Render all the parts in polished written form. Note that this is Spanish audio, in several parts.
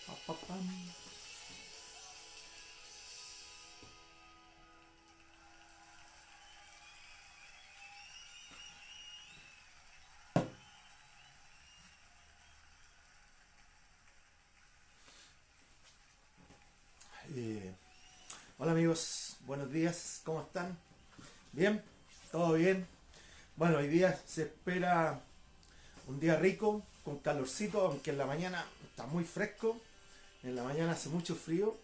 Pa, pa, pam. Eh, Hola amigos, buenos días, ¿cómo están? ¿Bien? ¿Todo bien? Bueno, hoy día se espera un día rico, con calorcito, aunque en la mañana está muy fresco, en la mañana hace mucho frío,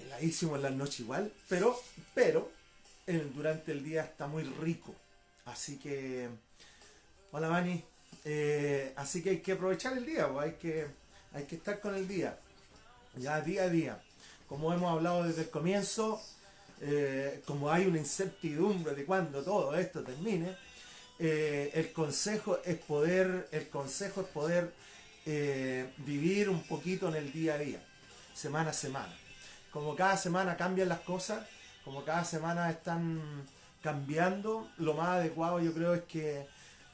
heladísimo en la noche igual, pero durante el día está muy rico. Así que, hola Vani, así que hay que aprovechar el día, pues, hay que estar con el día, ya día a día. Como hemos hablado desde el comienzo, como hay una incertidumbre de cuándo todo esto termine, el consejo es poder vivir un poquito en el día a día, semana a semana. Como cada semana cambian las cosas, como cada semana están cambiando, lo más adecuado yo creo es que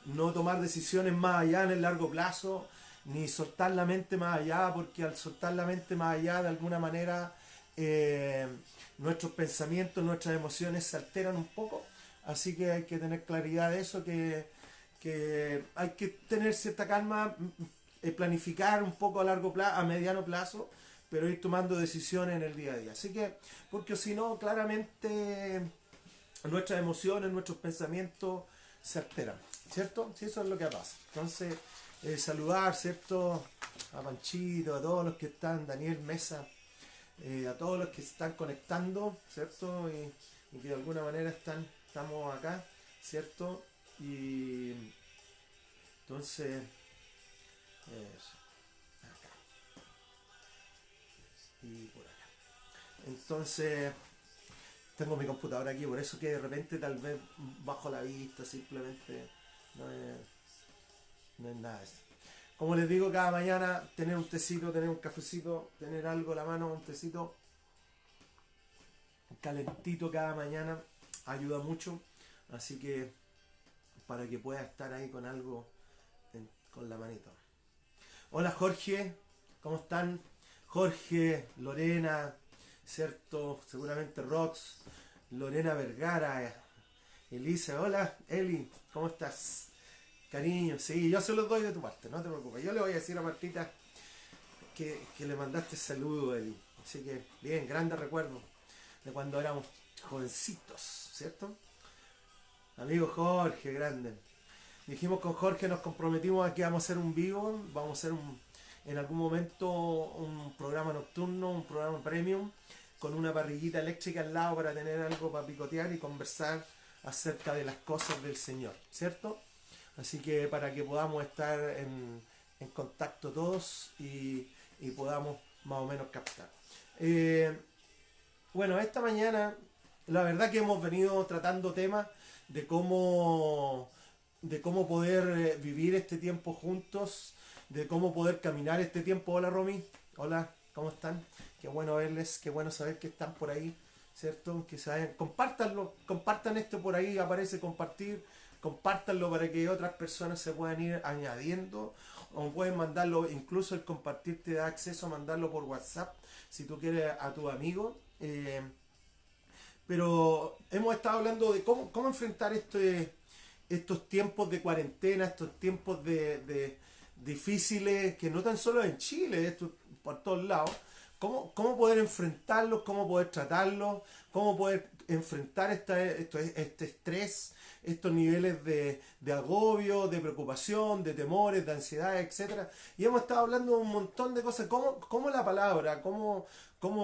no tomar decisiones más allá en el largo plazo, ni soltar la mente más allá, porque al soltar la mente más allá de alguna manera eh, nuestros pensamientos, nuestras emociones se alteran un poco. Así que hay que tener claridad de eso, que hay que tener cierta calma, planificar un poco a largo plazo, a mediano plazo, pero ir tomando decisiones en el día a día. Así que, porque si no, claramente nuestras emociones, nuestros pensamientos se alteran, ¿cierto? Sí, eso es lo que pasa. Entonces, saludar, ¿cierto? A Panchito, a todos los que están, Daniel Mesa, a todos los que se están conectando, ¿cierto? Y que de alguna manera estamos acá, ¿cierto? Y entonces, eso, acá y por acá. Entonces, tengo mi computadora aquí, por eso que de repente tal vez bajo la vista, simplemente no es, no es nada de eso. Como les digo, cada mañana tener un tecito, tener un cafecito, tener algo a la mano, un tecito calentito cada mañana ayuda mucho. Así que para que pueda estar ahí con algo con la manito. Hola Jorge, ¿cómo están? Jorge, Lorena, ¿cierto? Seguramente Rox, Lorena Vergara, Elisa, hola Eli, ¿cómo estás? Cariño, sí, yo se los doy de tu parte, no te preocupes. Yo le voy a decir a Martita que le mandaste saludo, Eli. Así que, bien, grandes recuerdos de cuando éramos jovencitos, ¿cierto? Amigo Jorge, grande. Dijimos con Jorge, nos comprometimos a que vamos a hacer un vivo, vamos a hacer en algún momento un programa nocturno, un programa premium, con una parrillita eléctrica al lado para tener algo para picotear y conversar acerca de las cosas del Señor, ¿cierto? Así que para que podamos estar en contacto todos y podamos más o menos captar. Eh, bueno, esta mañana la verdad que hemos venido tratando temas de cómo, de cómo poder vivir este tiempo juntos, de cómo poder caminar este tiempo. Hola Romy, hola, ¿cómo están? Qué bueno verles, qué bueno saber que están por ahí, ¿cierto? Que se vayan, compártanlo, compartan esto por ahí, aparece compartir, compártanlo para que otras personas se puedan ir añadiendo, o pueden mandarlo, incluso el compartir te da acceso a mandarlo por WhatsApp si tú quieres a tu amigo. Pero hemos estado hablando de cómo enfrentar estos tiempos de cuarentena, estos tiempos de difíciles, que no tan solo en Chile, esto por todos lados. Cómo poder enfrentarlos, cómo poder tratarlos, cómo poder enfrentar este estrés, estos niveles de agobio, de preocupación, de temores, de ansiedad, etcétera. Y hemos estado hablando de un montón de cosas, cómo la palabra, cómo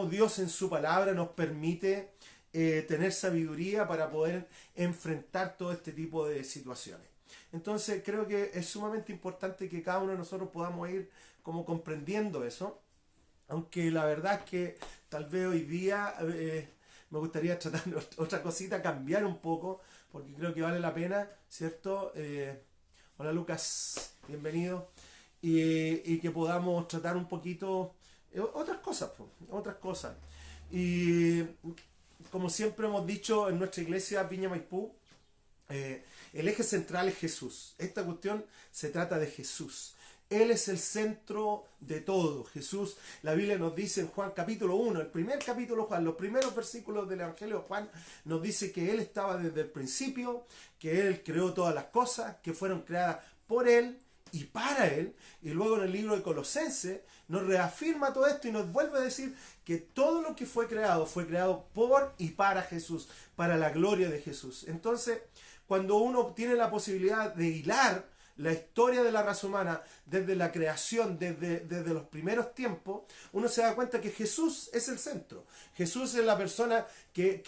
Dios en su palabra nos permite tener sabiduría para poder enfrentar todo este tipo de situaciones. Entonces creo que es sumamente importante que cada uno de nosotros podamos ir como comprendiendo eso, aunque la verdad es que tal vez hoy día me gustaría tratar otra cosita, cambiar un poco, porque creo que vale la pena, ¿cierto? Hola Lucas, bienvenido. Y que podamos tratar un poquito otras cosas, po, otras cosas. Y como siempre hemos dicho en nuestra iglesia Viña Maipú, el eje central es Jesús. Esta cuestión se trata de Jesús. Él es el centro de todo. Jesús, la Biblia nos dice en Juan capítulo 1, el primer capítulo de Juan, los primeros versículos del Evangelio de Juan, nos dice que Él estaba desde el principio, que Él creó todas las cosas, que fueron creadas por Él y para Él. Y luego en el libro de Colosenses nos reafirma todo esto y nos vuelve a decir que todo lo que fue creado por y para Jesús, para la gloria de Jesús. Entonces, cuando uno tiene la posibilidad de hilar la historia de la raza humana desde la creación, desde los primeros tiempos, uno se da cuenta que Jesús es el centro. Jesús es la persona que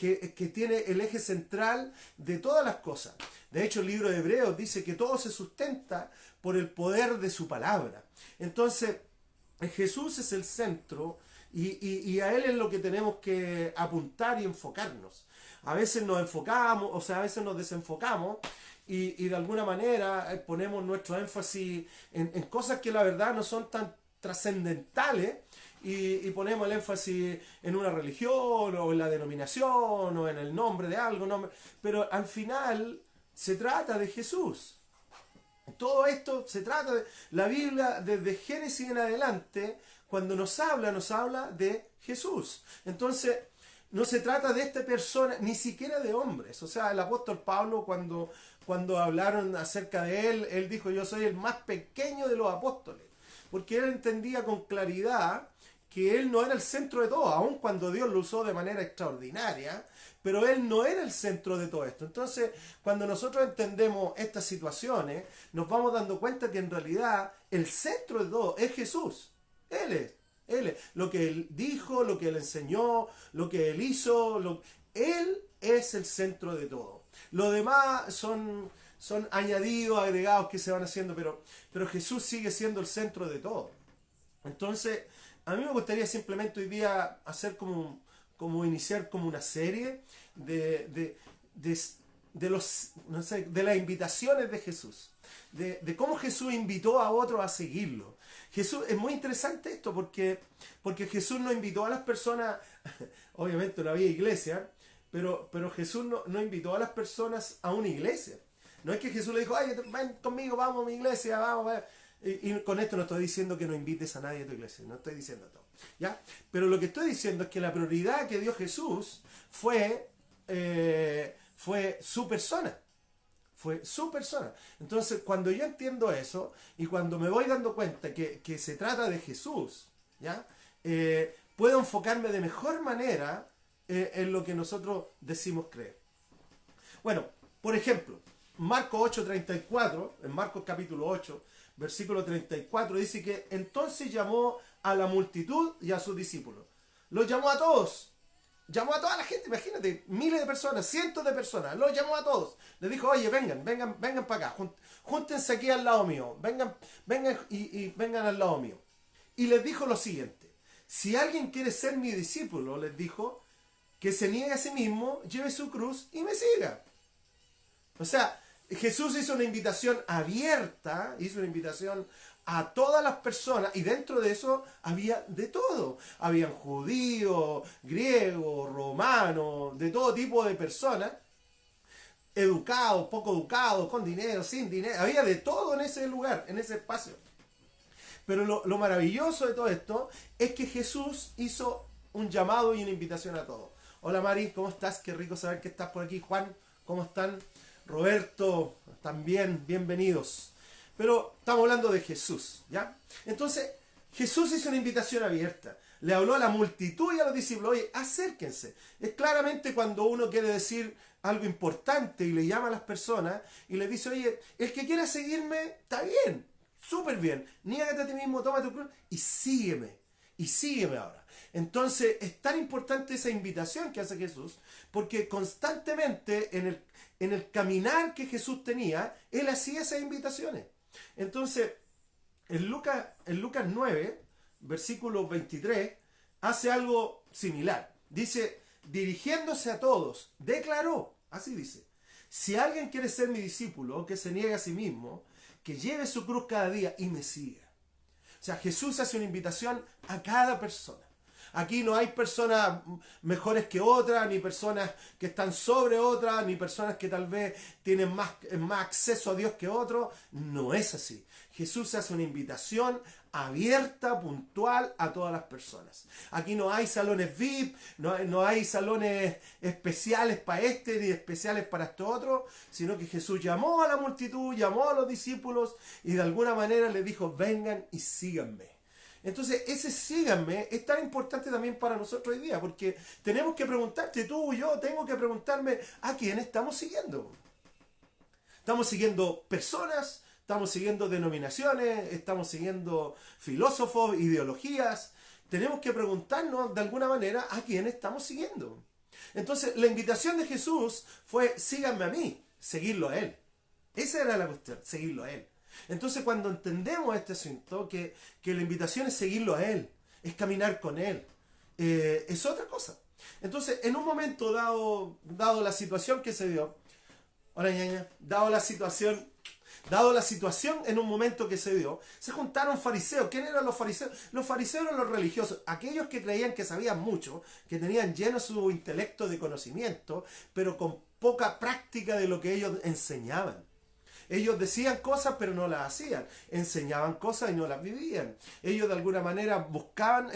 tiene el eje central de todas las cosas. De hecho, el libro de Hebreos dice que todo se sustenta por el poder de su palabra. Entonces, Jesús es el centro y a Él es lo que tenemos que apuntar y enfocarnos. A veces nos enfocamos, o sea, a veces nos desenfocamos y de alguna manera ponemos nuestro énfasis en cosas que la verdad no son tan trascendentales y ponemos el énfasis en una religión o en la denominación o en el nombre de algo, pero al final se trata de Jesús. Todo esto se trata de la Biblia desde Génesis en adelante, cuando nos habla de Jesús. Entonces, no se trata de esta persona, ni siquiera de hombres. O sea, el apóstol Pablo cuando hablaron acerca de él, él dijo: yo soy el más pequeño de los apóstoles. Porque él entendía con claridad que él no era el centro de todo, aun cuando Dios lo usó de manera extraordinaria, pero él no era el centro de todo esto. Entonces, cuando nosotros entendemos estas situaciones, nos vamos dando cuenta que en realidad el centro de todo es Jesús. Él es. Lo que Él dijo, lo que Él enseñó, lo que Él hizo, Él es el centro de todo. Lo demás son añadidos, agregados que se van haciendo, pero Jesús sigue siendo el centro de todo. Entonces, a mí me gustaría simplemente hoy día hacer como iniciar como una serie de los, no sé, de las invitaciones de Jesús. De cómo Jesús invitó a otros a seguirlo. Jesús, es muy interesante esto porque Jesús no invitó a las personas, obviamente no había iglesia, pero Jesús no invitó a las personas a una iglesia. No es que Jesús le dijo: ay, ven conmigo, vamos a mi iglesia, vamos. Y con esto no estoy diciendo que no invites a nadie a tu iglesia, no estoy diciendo todo, ¿ya? Pero lo que estoy diciendo es que la prioridad que dio Jesús fue su persona. Fue su persona. Entonces, cuando yo entiendo eso y cuando me voy dando cuenta que se trata de Jesús, ¿ya? Puedo enfocarme de mejor manera en lo que nosotros decimos creer. Bueno, por ejemplo, Marcos 8:34, en Marcos capítulo 8, versículo 34, dice que entonces llamó a la multitud y a sus discípulos. Los llamó a todos. Llamó a toda la gente, imagínate, miles de personas, cientos de personas, los llamó a todos. Les dijo: oye, vengan para acá, júntense aquí al lado mío, vengan y vengan al lado mío. Y les dijo lo siguiente: si alguien quiere ser mi discípulo, les dijo, que se niegue a sí mismo, lleve su cruz y me siga. O sea, Jesús hizo una invitación abierta, hizo una invitación a todas las personas, y dentro de eso había de todo. Habían judíos, griegos, romanos, de todo tipo de personas, educados, poco educados, con dinero, sin dinero, había de todo en ese lugar, en ese espacio. Pero lo maravilloso de todo esto es que Jesús hizo un llamado y una invitación a todos. Hola Mari, ¿cómo estás? Qué rico saber que estás por aquí. Juan, ¿cómo están? Roberto, también, bienvenidos. Pero estamos hablando de Jesús, ¿ya? Entonces, Jesús hizo una invitación abierta. Le habló a la multitud y a los discípulos: oye, acérquense. Es claramente cuando uno quiere decir algo importante y le llama a las personas y le dice: oye, el que quiera seguirme, está bien, súper bien. Niégate a ti mismo, toma tu cruz y sígueme. Y sígueme ahora. Entonces, es tan importante esa invitación que hace Jesús, porque constantemente en el caminar que Jesús tenía, Él hacía esas invitaciones. Entonces, en Lucas 9, versículo 23, hace algo similar. Dice: dirigiéndose a todos, declaró, así dice, si alguien quiere ser mi discípulo, que se niegue a sí mismo, que lleve su cruz cada día y me siga. O sea, Jesús hace una invitación a cada persona. Aquí no hay personas mejores que otras, ni personas que están sobre otras, ni personas que tal vez tienen más acceso a Dios que otros. No es así. Jesús hace una invitación abierta, puntual a todas las personas. Aquí no hay salones VIP, no hay salones especiales para este ni especiales para este otro, sino que Jesús llamó a la multitud, llamó a los discípulos y de alguna manera les dijo, vengan y síganme. Entonces, ese síganme es tan importante también para nosotros hoy día, porque tenemos que preguntarte, tú y yo, tengo que preguntarme a quién estamos siguiendo. Estamos siguiendo personas, estamos siguiendo denominaciones, estamos siguiendo filósofos, ideologías. Tenemos que preguntarnos de alguna manera a quién estamos siguiendo. Entonces, la invitación de Jesús fue, síganme a mí, seguirlo a Él. Esa era la cuestión, seguirlo a Él. Entonces cuando entendemos este asunto, que la invitación es seguirlo a Él, es caminar con Él, es otra cosa. Entonces, en un momento dado la situación que se dio, hola ñaña, dado la situación en un momento que se dio, se juntaron fariseos. ¿Quién eran los fariseos? Los fariseos eran los religiosos, aquellos que creían que sabían mucho, que tenían lleno su intelecto de conocimiento, pero con poca práctica de lo que ellos enseñaban. Ellos decían cosas pero no las hacían, enseñaban cosas y no las vivían. Ellos de alguna manera buscaban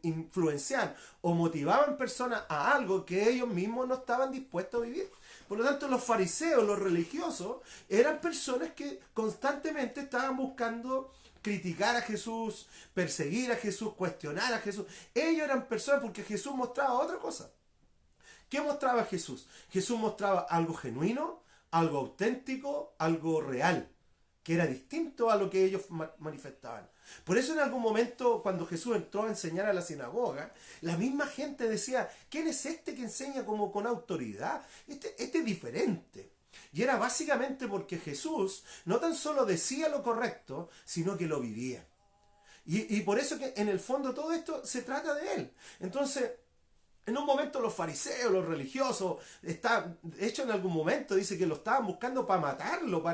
influenciar o motivaban personas a algo que ellos mismos no estaban dispuestos a vivir. Por lo tanto, los fariseos, los religiosos, eran personas que constantemente estaban buscando criticar a Jesús, perseguir a Jesús, cuestionar a Jesús. Ellos eran personas porque Jesús mostraba otra cosa. ¿Qué mostraba Jesús? Jesús mostraba algo genuino, algo auténtico, algo real, que era distinto a lo que ellos manifestaban. Por eso en algún momento, cuando Jesús entró a enseñar a la sinagoga, la misma gente decía, ¿quién es este que enseña como con autoridad? Este es diferente. Y era básicamente porque Jesús no tan solo decía lo correcto, sino que lo vivía. Y por eso que en el fondo todo esto se trata de Él. Entonces, en un momento los fariseos, los religiosos, de hecho en algún momento dice que lo estaban buscando para matarlo,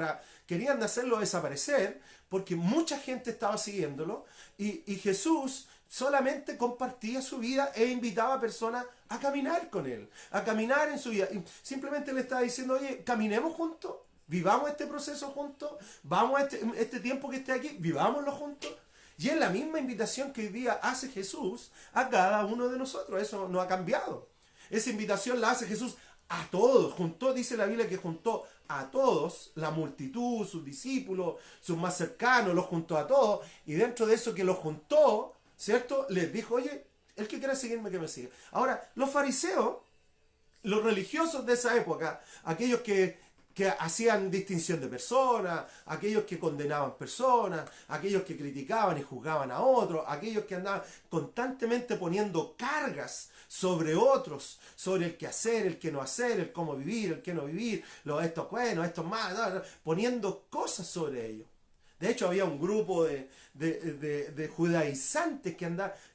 querían hacerlo desaparecer, porque mucha gente estaba siguiéndolo, y Jesús solamente compartía su vida e invitaba a personas a caminar con él, a caminar en su vida. Y simplemente le estaba diciendo, oye, caminemos juntos, vivamos este proceso juntos, vamos a este tiempo que esté aquí, vivámoslo juntos. Y es la misma invitación que hoy día hace Jesús a cada uno de nosotros. Eso no ha cambiado. Esa invitación la hace Jesús a todos. Juntó, dice la Biblia que juntó a todos, la multitud, sus discípulos, sus más cercanos, los juntó a todos. Y dentro de eso que los juntó, ¿cierto? Les dijo, oye, el que quiera seguirme, que me siga. Ahora, los fariseos, los religiosos de esa época, aquellos que hacían distinción de personas, aquellos que condenaban personas, aquellos que criticaban y juzgaban a otros, aquellos que andaban constantemente poniendo cargas sobre otros, sobre el qué hacer, el qué no hacer, el cómo vivir, el qué no vivir, estos buenos, estos malos, poniendo cosas sobre ellos. De hecho, había un grupo de judaizantes que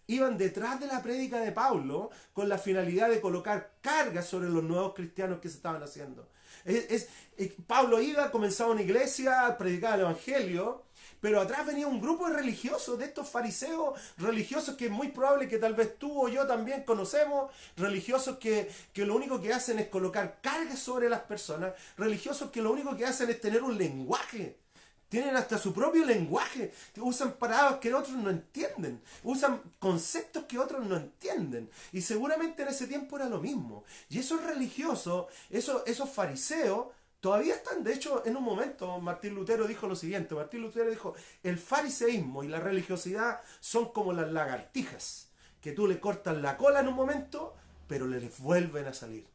iban detrás de la prédica de Pablo con la finalidad de colocar cargas sobre los nuevos cristianos que se estaban haciendo. Pablo comenzaba una iglesia, predicaba el evangelio, pero atrás venía un grupo de religiosos, de estos fariseos religiosos que es muy probable que tal vez tú o yo también conocemos, religiosos que lo único que hacen es colocar cargas sobre las personas, religiosos que lo único que hacen es tener un lenguaje. Tienen hasta su propio lenguaje, usan palabras que otros no entienden, usan conceptos que otros no entienden. Y seguramente en ese tiempo era lo mismo. Y esos religiosos, esos fariseos, todavía están. De hecho, en un momento Martín Lutero dijo lo siguiente. Martín Lutero dijo, el fariseísmo y la religiosidad son como las lagartijas, que tú le cortas la cola en un momento, pero les vuelven a salir.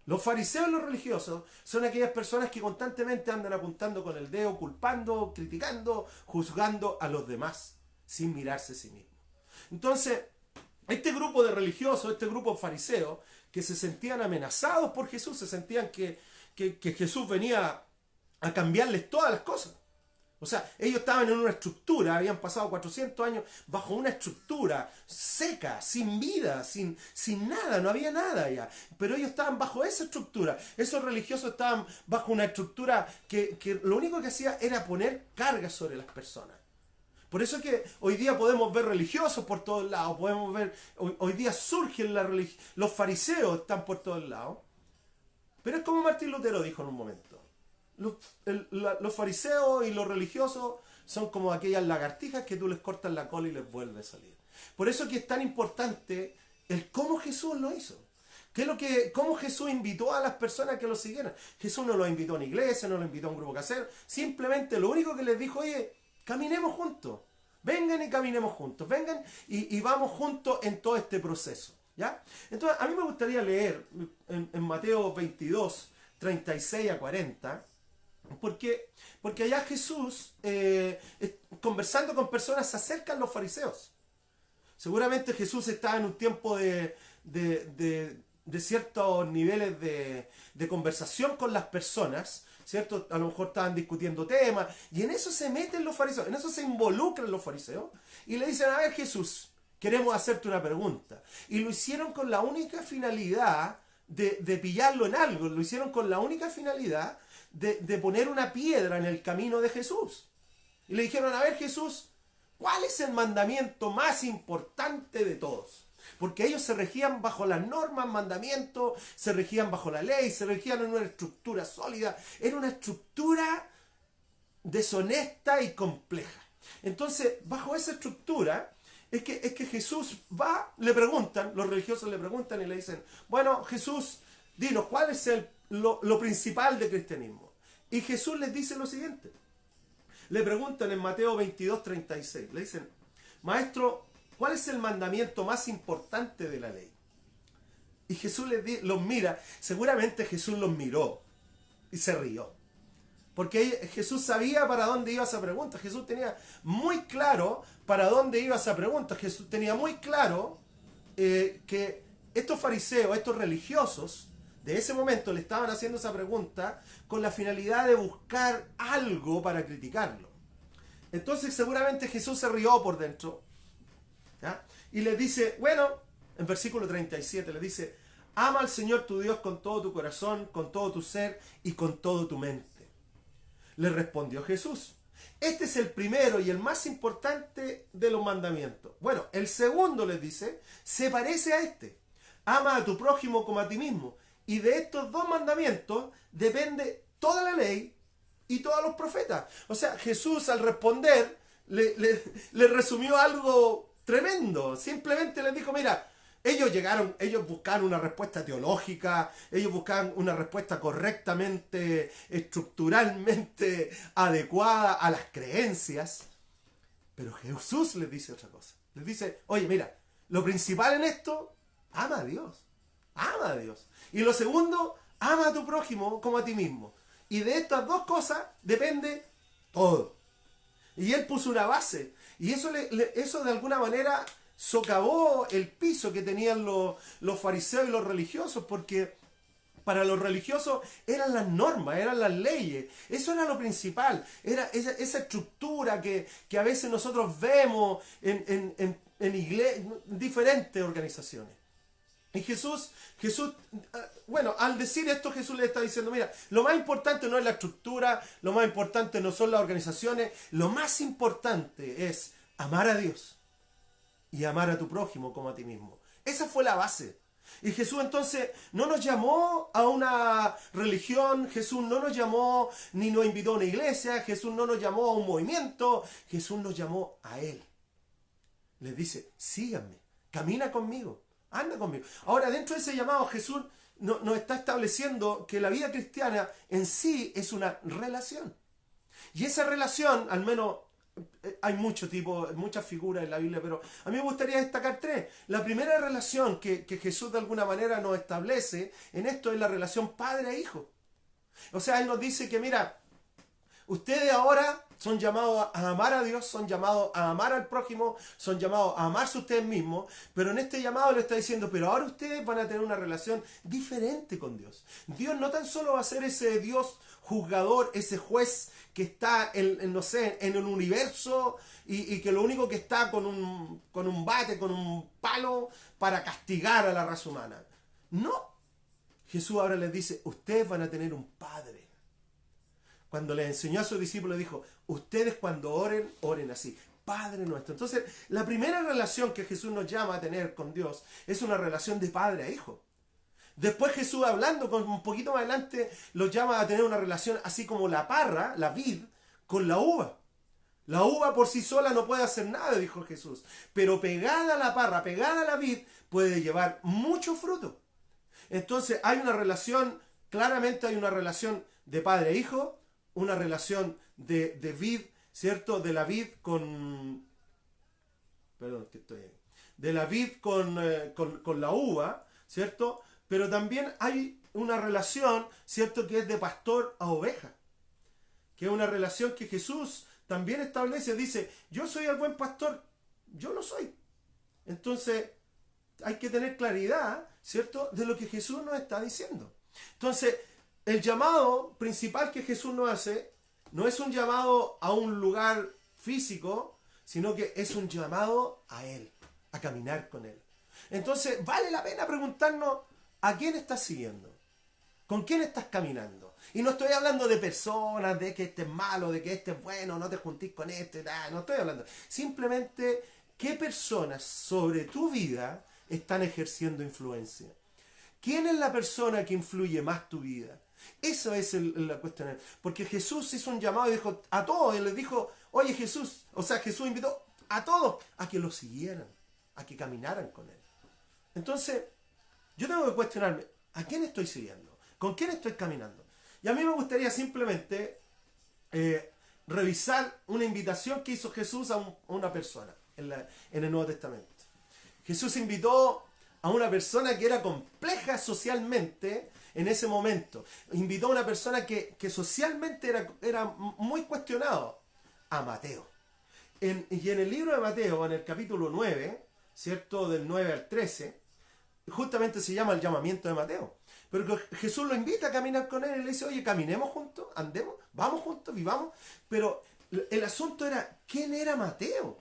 Los fariseos y los religiosos son aquellas personas que constantemente andan apuntando con el dedo, culpando, criticando, juzgando a los demás, sin mirarse a sí mismos. Entonces, este grupo de religiosos, este grupo de fariseos, que se sentían amenazados por Jesús, se sentían que Jesús venía a cambiarles todas las cosas. O sea, ellos estaban en una estructura, habían pasado 400 años bajo una estructura seca, sin vida, sin nada, no había nada ya. Pero ellos estaban bajo esa estructura. Esos religiosos estaban bajo una estructura que lo único que hacía era poner cargas sobre las personas. Por eso es que hoy día podemos ver religiosos por todos lados, podemos ver, hoy día surgen los fariseos, están por todos lados. Pero es como Martín Lutero dijo en un momento. Los fariseos y los religiosos son como aquellas lagartijas que tú les cortas la cola y les vuelve a salir. Por eso que es tan importante el cómo Jesús lo hizo. Cómo Jesús invitó a las personas que lo siguieran. Jesús no los invitó a una iglesia, no los invitó a un grupo casero. Simplemente lo único que les dijo, oye, caminemos juntos. Vengan y caminemos juntos. Vengan y vamos juntos en todo este proceso. ¿Ya? Entonces, a mí me gustaría leer en Mateo 22, 36 a 40. Porque allá Jesús, conversando con personas, se acercan los fariseos. Seguramente Jesús estaba en un tiempo de ciertos niveles de conversación con las personas, ¿cierto? A lo mejor estaban discutiendo temas, y en eso se meten los fariseos, en eso se involucran los fariseos, y le dicen, a ver Jesús, queremos hacerte una pregunta. Y lo hicieron con la única finalidad de pillarlo en algo, lo hicieron con la única finalidad de poner una piedra en el camino de Jesús. Y le dijeron, a ver Jesús, ¿cuál es el mandamiento más importante de todos? Porque ellos se regían bajo las normas, mandamientos, se regían bajo la ley, se regían en una estructura sólida. Era una estructura deshonesta y compleja. Entonces, bajo esa estructura, es que Jesús va, le preguntan, los religiosos le preguntan y le dicen, bueno, Jesús, dinos, ¿cuál es lo principal del cristianismo? Y Jesús les dice lo siguiente. Le preguntan en Mateo 22, 36. Le dicen, maestro, ¿cuál es el mandamiento más importante de la ley? Y Jesús los mira. Seguramente Jesús los miró y se rió. Porque Jesús sabía para dónde iba esa pregunta. Jesús tenía muy claro para dónde iba esa pregunta. Jesús tenía muy claro que estos fariseos, estos religiosos, de ese momento le estaban haciendo esa pregunta con la finalidad de buscar algo para criticarlo. Entonces seguramente Jesús se rió por dentro, ¿ya? Y les dice, bueno, en versículo 37 le dice, ama al Señor tu Dios con todo tu corazón, con todo tu ser y con todo tu mente. Le respondió Jesús, este es el primero y el más importante de los mandamientos. Bueno, el segundo les dice, se parece a este, ama a tu prójimo como a ti mismo. Y de estos dos mandamientos depende toda la ley y todos los profetas. O sea, Jesús al responder le resumió algo tremendo. Simplemente les dijo, mira, ellos buscaban una respuesta teológica, ellos buscaban una respuesta correctamente, estructuralmente adecuada a las creencias. Pero Jesús les dice otra cosa. Les dice, oye, mira, lo principal en esto, ama a Dios. Ama a Dios. Y lo segundo, ama a tu prójimo como a ti mismo. Y de estas dos cosas depende todo. Y él puso una base. Y eso de alguna manera socavó el piso que tenían los fariseos y los religiosos, porque para los religiosos eran las normas, eran las leyes. Eso era lo principal. Era esa estructura que a veces nosotros vemos en diferentes organizaciones. Y Jesús, bueno, al decir esto Jesús le está diciendo, mira, lo más importante no es la estructura, lo más importante no son las organizaciones, lo más importante es amar a Dios y amar a tu prójimo como a ti mismo. Esa fue la base. Y Jesús entonces no nos llamó a una religión, Jesús no nos llamó ni nos invitó a una iglesia, Jesús no nos llamó a un movimiento, Jesús nos llamó a Él. Les dice, síganme, camina conmigo. Anda conmigo. Ahora, dentro de ese llamado, Jesús nos está estableciendo que la vida cristiana en sí es una relación. Y esa relación, al menos, hay muchos tipos, muchas figuras en la Biblia, pero a mí me gustaría destacar tres. La primera relación que Jesús de alguna manera nos establece en esto es la relación padre a hijo. O sea, Él nos dice que, mira, Ustedes ahora son llamados a amar a Dios, son llamados a amar al prójimo, son llamados a amarse ustedes mismos, pero en este llamado le está diciendo, pero ahora ustedes van a tener una relación diferente con Dios. Dios no tan solo va a ser ese Dios juzgador, ese juez que está no sé, en el universo y que lo único que está con un bate, con un palo para castigar a la raza humana. No. Jesús ahora les dice, ustedes van a tener un Padre. Cuando le enseñó a sus discípulos, dijo, ustedes cuando oren, oren así, Padre nuestro. Entonces, la primera relación que Jesús nos llama a tener con Dios es una relación de padre a hijo. Después Jesús, hablando con un poquito más adelante, los llama a tener una relación así como la parra, la vid, con la uva. La uva por sí sola no puede hacer nada, dijo Jesús, pero pegada a la parra, pegada a la vid, puede llevar mucho fruto. Entonces hay una relación, claramente hay una relación de padre e hijo, una relación de vid, ¿cierto? De la vid con... Perdón, que estoy ahí. De la vid con la uva, ¿cierto? Pero también hay una relación, ¿cierto? Que es de pastor a oveja. Que es una relación que Jesús también establece. Dice, yo soy el buen pastor, yo lo soy. Entonces, hay que tener claridad, ¿cierto? De lo que Jesús nos está diciendo. Entonces, el llamado principal que Jesús nos hace no es un llamado a un lugar físico, sino que es un llamado a Él, a caminar con Él. Entonces, vale la pena preguntarnos, ¿a quién estás siguiendo? ¿Con quién estás caminando? Y no estoy hablando de personas, de que este es malo, de que este es bueno, no te juntís con este, no estoy hablando. Simplemente, ¿qué personas sobre tu vida están ejerciendo influencia? ¿Quién es la persona que influye más tu vida? Eso es la cuestión. Porque Jesús hizo un llamado y dijo a todos, y les dijo, oye Jesús, Jesús invitó a todos a que lo siguieran, a que caminaran con Él. Entonces, yo tengo que cuestionarme, ¿a quién estoy siguiendo? ¿Con quién estoy caminando? Y a mí me gustaría simplemente revisar una invitación que hizo Jesús a una persona en el Nuevo Testamento. Jesús invitó a una persona que era compleja socialmente en ese momento. Invitó a una persona que socialmente era muy cuestionado, a Mateo. Y en el libro de Mateo, en el capítulo 9, ¿cierto? Del 9 al 13, justamente se llama el llamamiento de Mateo. Pero Jesús lo invita a caminar con él y le dice, oye, caminemos juntos, andemos, vamos juntos, vivamos. Pero el asunto era, ¿quién era Mateo?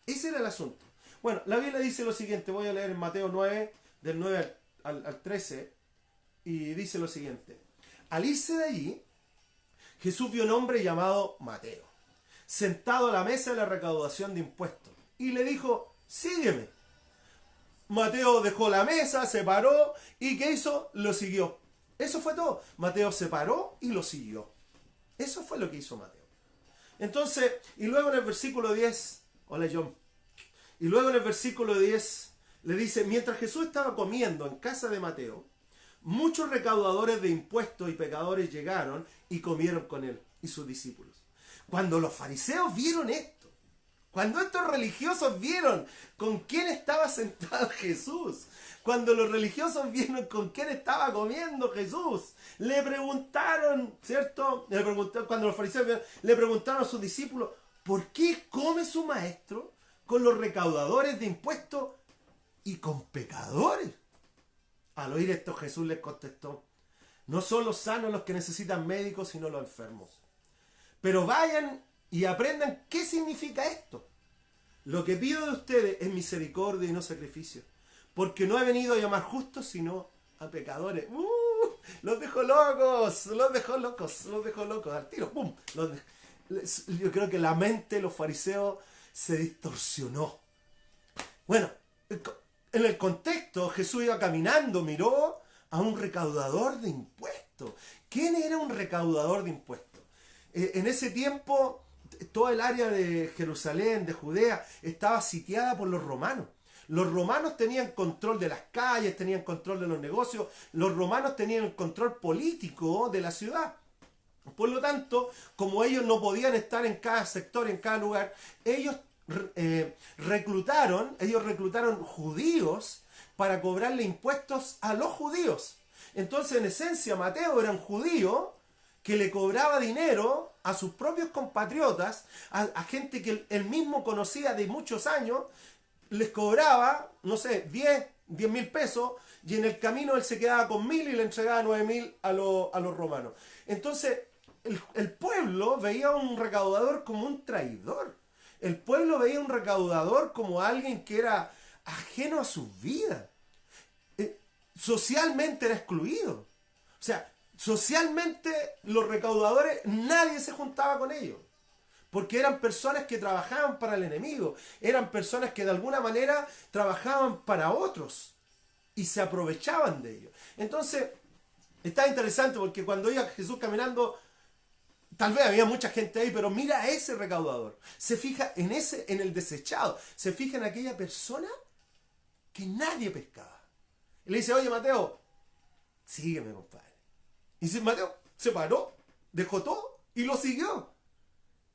Ese era el asunto. Bueno, la Biblia dice lo siguiente, voy a leer en Mateo 9, del 9 al 13, y dice lo siguiente. Al irse de allí, Jesús vio un hombre llamado Mateo, sentado a la mesa de la recaudación de impuestos, y le dijo, sígueme. Mateo dejó la mesa, se paró, y ¿qué hizo? Lo siguió. Eso fue todo. Mateo se paró y lo siguió. Eso fue lo que hizo Mateo. Entonces, y luego en el versículo 10, hola John, y luego en el versículo 10 le dice, mientras Jesús estaba comiendo en casa de Mateo, muchos recaudadores de impuestos y pecadores llegaron y comieron con él y sus discípulos. Cuando los fariseos vieron esto, cuando estos religiosos vieron con quién estaba sentado Jesús, cuando los religiosos vieron con quién estaba comiendo Jesús, le preguntaron, ¿cierto? Cuando los fariseos vieron, le preguntaron a sus discípulos, ¿por qué come su maestro con los recaudadores de impuestos y con pecadores? Al oír esto, Jesús les contestó, no son los sanos los que necesitan médicos, sino los enfermos. Pero vayan y aprendan qué significa esto. Lo que pido de ustedes es misericordia y no sacrificio, porque no he venido a llamar justos, sino a pecadores. Los dejó locos, al tiro, ¡pum! Yo creo que la mente de los fariseos se distorsionó. Bueno, en el contexto, Jesús iba caminando, miró a un recaudador de impuestos. ¿Quién era un recaudador de impuestos? En ese tiempo, toda el área de Jerusalén, de Judea, estaba sitiada por los romanos. Los romanos tenían control de las calles, tenían control de los negocios, los romanos tenían el control político de la ciudad. Por lo tanto, como ellos no podían estar en cada sector, en cada lugar, ellos reclutaron judíos para cobrarle impuestos a los judíos. Entonces, en esencia, Mateo era un judío que le cobraba dinero a sus propios compatriotas, a gente que él mismo conocía de muchos años, les cobraba, no sé, 10.000 pesos, y en el camino él se quedaba con 1.000 y le entregaba 9.000 a los romanos. Entonces, el pueblo veía a un recaudador como un traidor. El pueblo veía a un recaudador como alguien que era ajeno a sus vidas. Socialmente era excluido. O sea, socialmente los recaudadores, nadie se juntaba con ellos. Porque eran personas que trabajaban para el enemigo. Eran personas que de alguna manera trabajaban para otros. Y se aprovechaban de ellos. Entonces, está interesante porque cuando iba Jesús caminando, tal vez había mucha gente ahí, pero mira a ese recaudador. Se fija en el desechado. Se fija en aquella persona que nadie pescaba. Y le dice, oye Mateo, sígueme, compadre. Y Mateo se paró, dejó todo y lo siguió.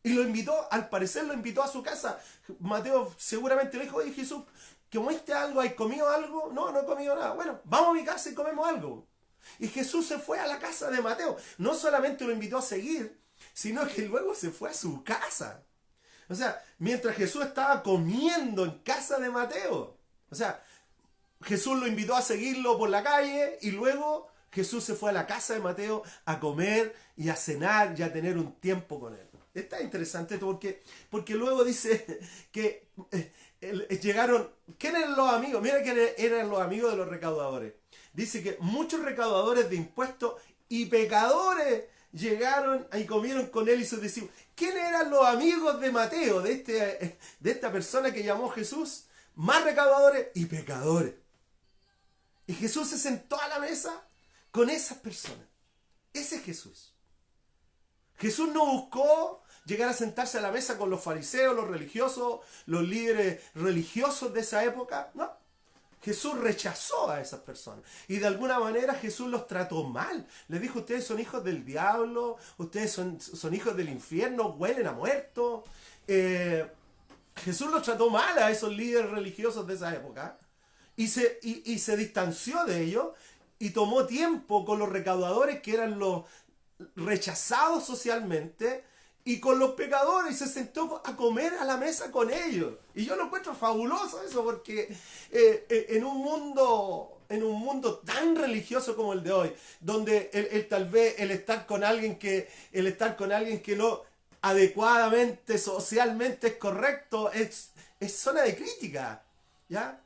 Y lo invitó, al parecer lo invitó a su casa. Mateo seguramente le dijo, oye Jesús, ¿comiste algo? ¿Has comido algo? No, no he comido nada. Bueno, vamos a mi casa y comemos algo. Y Jesús se fue a la casa de Mateo. No solamente lo invitó a seguir, sino que luego se fue a su casa. O sea, mientras Jesús estaba comiendo en casa de Mateo. O sea, Jesús lo invitó a seguirlo por la calle y luego Jesús se fue a la casa de Mateo a comer y a cenar y a tener un tiempo con él. Está interesante esto porque luego dice que llegaron... ¿Quién eran los amigos? Mira quiénes eran los amigos de los recaudadores. Dice que muchos recaudadores de impuestos y pecadores llegaron y comieron con él y sus discípulos. ¿Quiénes eran los amigos de Mateo, de esta persona que llamó Jesús? Más recaudadores y pecadores. Y Jesús se sentó a la mesa con esas personas. Ese es Jesús. Jesús no buscó llegar a sentarse a la mesa con los fariseos, los religiosos, los líderes religiosos de esa época. No. Jesús rechazó a esas personas. Y de alguna manera Jesús los trató mal. Les dijo, ustedes son hijos del diablo, ustedes son hijos del infierno, huelen a muerto. Jesús los trató mal a esos líderes religiosos de esa época. Y se distanció de ellos y tomó tiempo con los recaudadores que eran los rechazados socialmente y con los pecadores y se sentó a comer a la mesa con ellos. Y yo lo encuentro fabuloso eso porque en un mundo tan religioso como el de hoy, donde tal vez el estar con alguien que no adecuadamente socialmente es correcto es zona de crítica, ¿ya?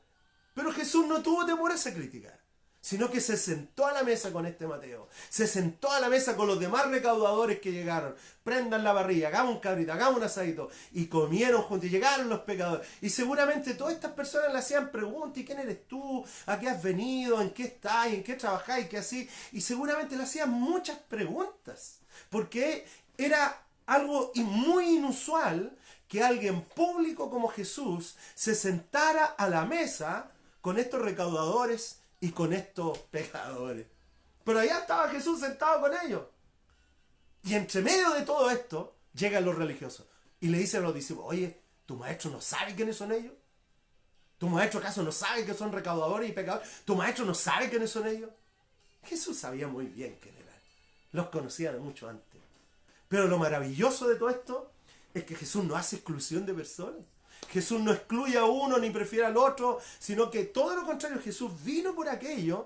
Pero Jesús no tuvo temor a esa crítica, sino que se sentó a la mesa con este Mateo, se sentó a la mesa con los demás recaudadores que llegaron, prendan la parrilla, hagamos un cabrito, hagamos un asadito, y comieron juntos, y llegaron los pecadores, y seguramente todas estas personas le hacían preguntas, ¿y quién eres tú? ¿A qué has venido? ¿En qué estás? ¿En qué trabajáis? ¿Qué así? Y seguramente le hacían muchas preguntas, porque era algo muy inusual que alguien público como Jesús se sentara a la mesa con estos recaudadores y con estos pecadores. Pero allá estaba Jesús sentado con ellos. Y entre medio de todo esto, llegan los religiosos. Y le dicen a los discípulos, oye, ¿tu maestro no sabe quiénes son ellos? ¿Tu maestro acaso no sabe que son recaudadores y pecadores? ¿Tu maestro no sabe quiénes son ellos? Jesús sabía muy bien quién eran. Los conocía de mucho antes. Pero lo maravilloso de todo esto es que Jesús no hace exclusión de personas. Jesús no excluye a uno ni prefiere al otro, sino que todo lo contrario, Jesús vino por aquellos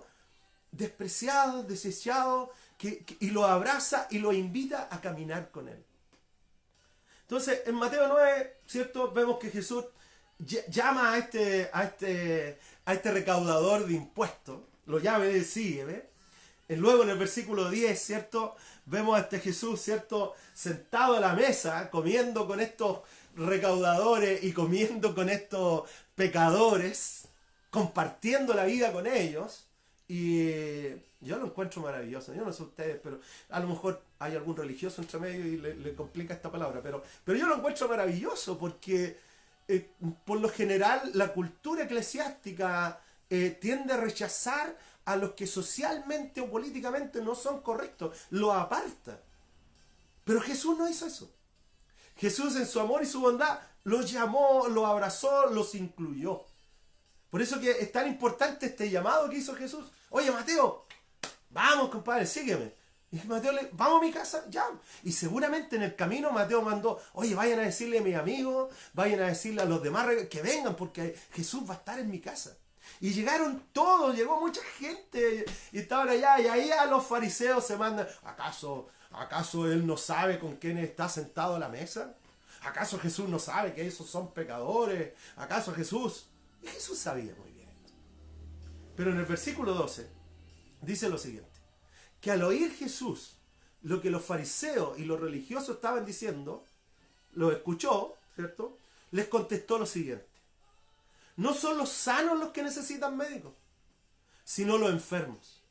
despreciados, desechados, y los abraza y los invita a caminar con él. Entonces, en Mateo 9, ¿cierto? Vemos que Jesús llama a este recaudador de impuestos, lo llama y le sigue, ¿ves? Luego en el versículo 10, ¿cierto? Vemos a este Jesús, ¿cierto? Sentado a la mesa, comiendo con estos recaudadores y comiendo con estos pecadores, compartiendo la vida con ellos. Y yo lo encuentro maravilloso. Yo no sé ustedes, pero a lo mejor hay algún religioso entre medio y le complica esta palabra. Pero yo lo encuentro maravilloso porque por lo general la cultura eclesiástica tiende a rechazar a los que socialmente o políticamente no son correctos, lo aparta. Pero Jesús no hizo eso. Jesús en su amor y su bondad los llamó, los abrazó, los incluyó. Por eso que es tan importante este llamado que hizo Jesús. Oye Mateo, vamos compadre, sígueme. Y Mateo vamos a mi casa, ya. Y seguramente en el camino Mateo mandó, oye, vayan a decirle a mis amigos, vayan a decirle a los demás que vengan porque Jesús va a estar en mi casa. Y llegaron todos, llegó mucha gente y estaban allá. Y ahí a los fariseos se mandan, ¿acaso él no sabe con quién está sentado a la mesa? ¿Acaso Jesús no sabe que esos son pecadores? ¿Acaso Jesús? Y Jesús sabía muy bien esto. Pero en el versículo 12 dice lo siguiente, que al oír Jesús lo que los fariseos y los religiosos estaban diciendo, lo escuchó, ¿cierto? Les contestó lo siguiente, no son los sanos los que necesitan médicos, sino los enfermos.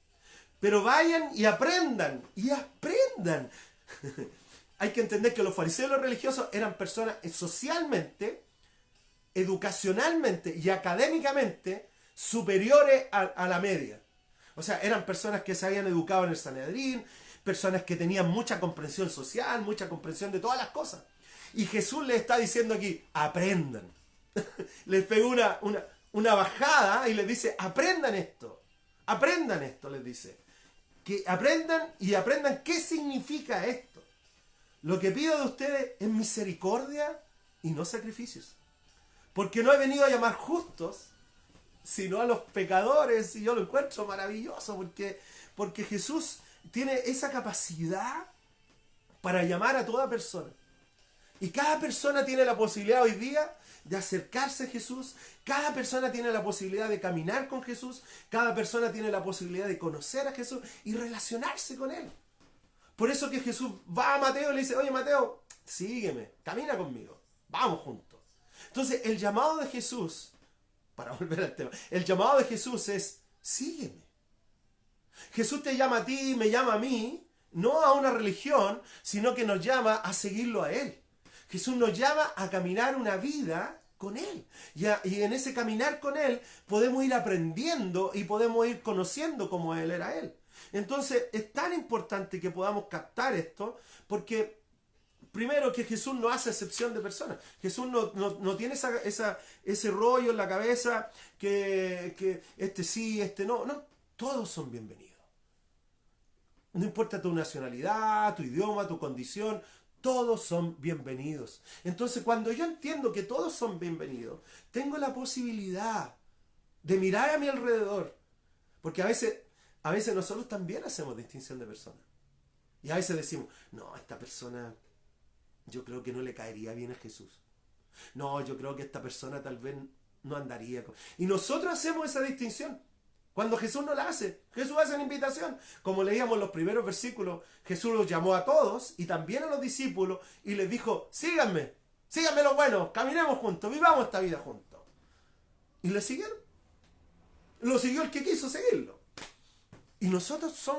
Pero vayan y aprendan, Hay que entender que los fariseos y los religiosos eran personas socialmente, educacionalmente y académicamente superiores a la media. O sea, eran personas que se habían educado en el Sanedrín, personas que tenían mucha comprensión social, mucha comprensión de todas las cosas. Y Jesús les está diciendo aquí, aprendan. Les pegó una bajada y les dice, aprendan esto, les dice. Que aprendan qué significa esto. Lo que pido de ustedes es misericordia y no sacrificios. Porque no he venido a llamar justos, sino a los pecadores, y yo lo encuentro maravilloso, porque Jesús tiene esa capacidad para llamar a toda persona. Y cada persona tiene la posibilidad hoy día de acercarse a Jesús, cada persona tiene la posibilidad de caminar con Jesús, cada persona tiene la posibilidad de conocer a Jesús y relacionarse con Él. Por eso que Jesús va a Mateo y le dice, oye Mateo, sígueme, camina conmigo, vamos juntos. Entonces el llamado de Jesús, para volver al tema, el llamado de Jesús es, sígueme. Jesús te llama a ti, me llama a mí, no a una religión, sino que nos llama a seguirlo a Él. Jesús nos llama a caminar una vida con Él. Y en ese caminar con Él podemos ir aprendiendo y podemos ir conociendo cómo Él era Él. Entonces es tan importante que podamos captar esto, porque primero que Jesús no hace excepción de personas. Jesús no tiene ese rollo en la cabeza que este sí, este no. No, todos son bienvenidos. No importa tu nacionalidad, tu idioma, tu condición, todos son bienvenidos. Entonces cuando yo entiendo que todos son bienvenidos, tengo la posibilidad de mirar a mi alrededor. Porque a veces nosotros también hacemos distinción de personas. Y a veces decimos, no, esta persona yo creo que no le caería bien a Jesús. No, yo creo que esta persona tal vez no andaría con... Y nosotros hacemos esa distinción. Cuando Jesús no la hace, Jesús hace una invitación. Como leíamos en los primeros versículos, Jesús los llamó a todos y también a los discípulos y les dijo, síganme los buenos, caminemos juntos, vivamos esta vida juntos. Y le siguieron. Lo siguió el que quiso seguirlo. Y nosotros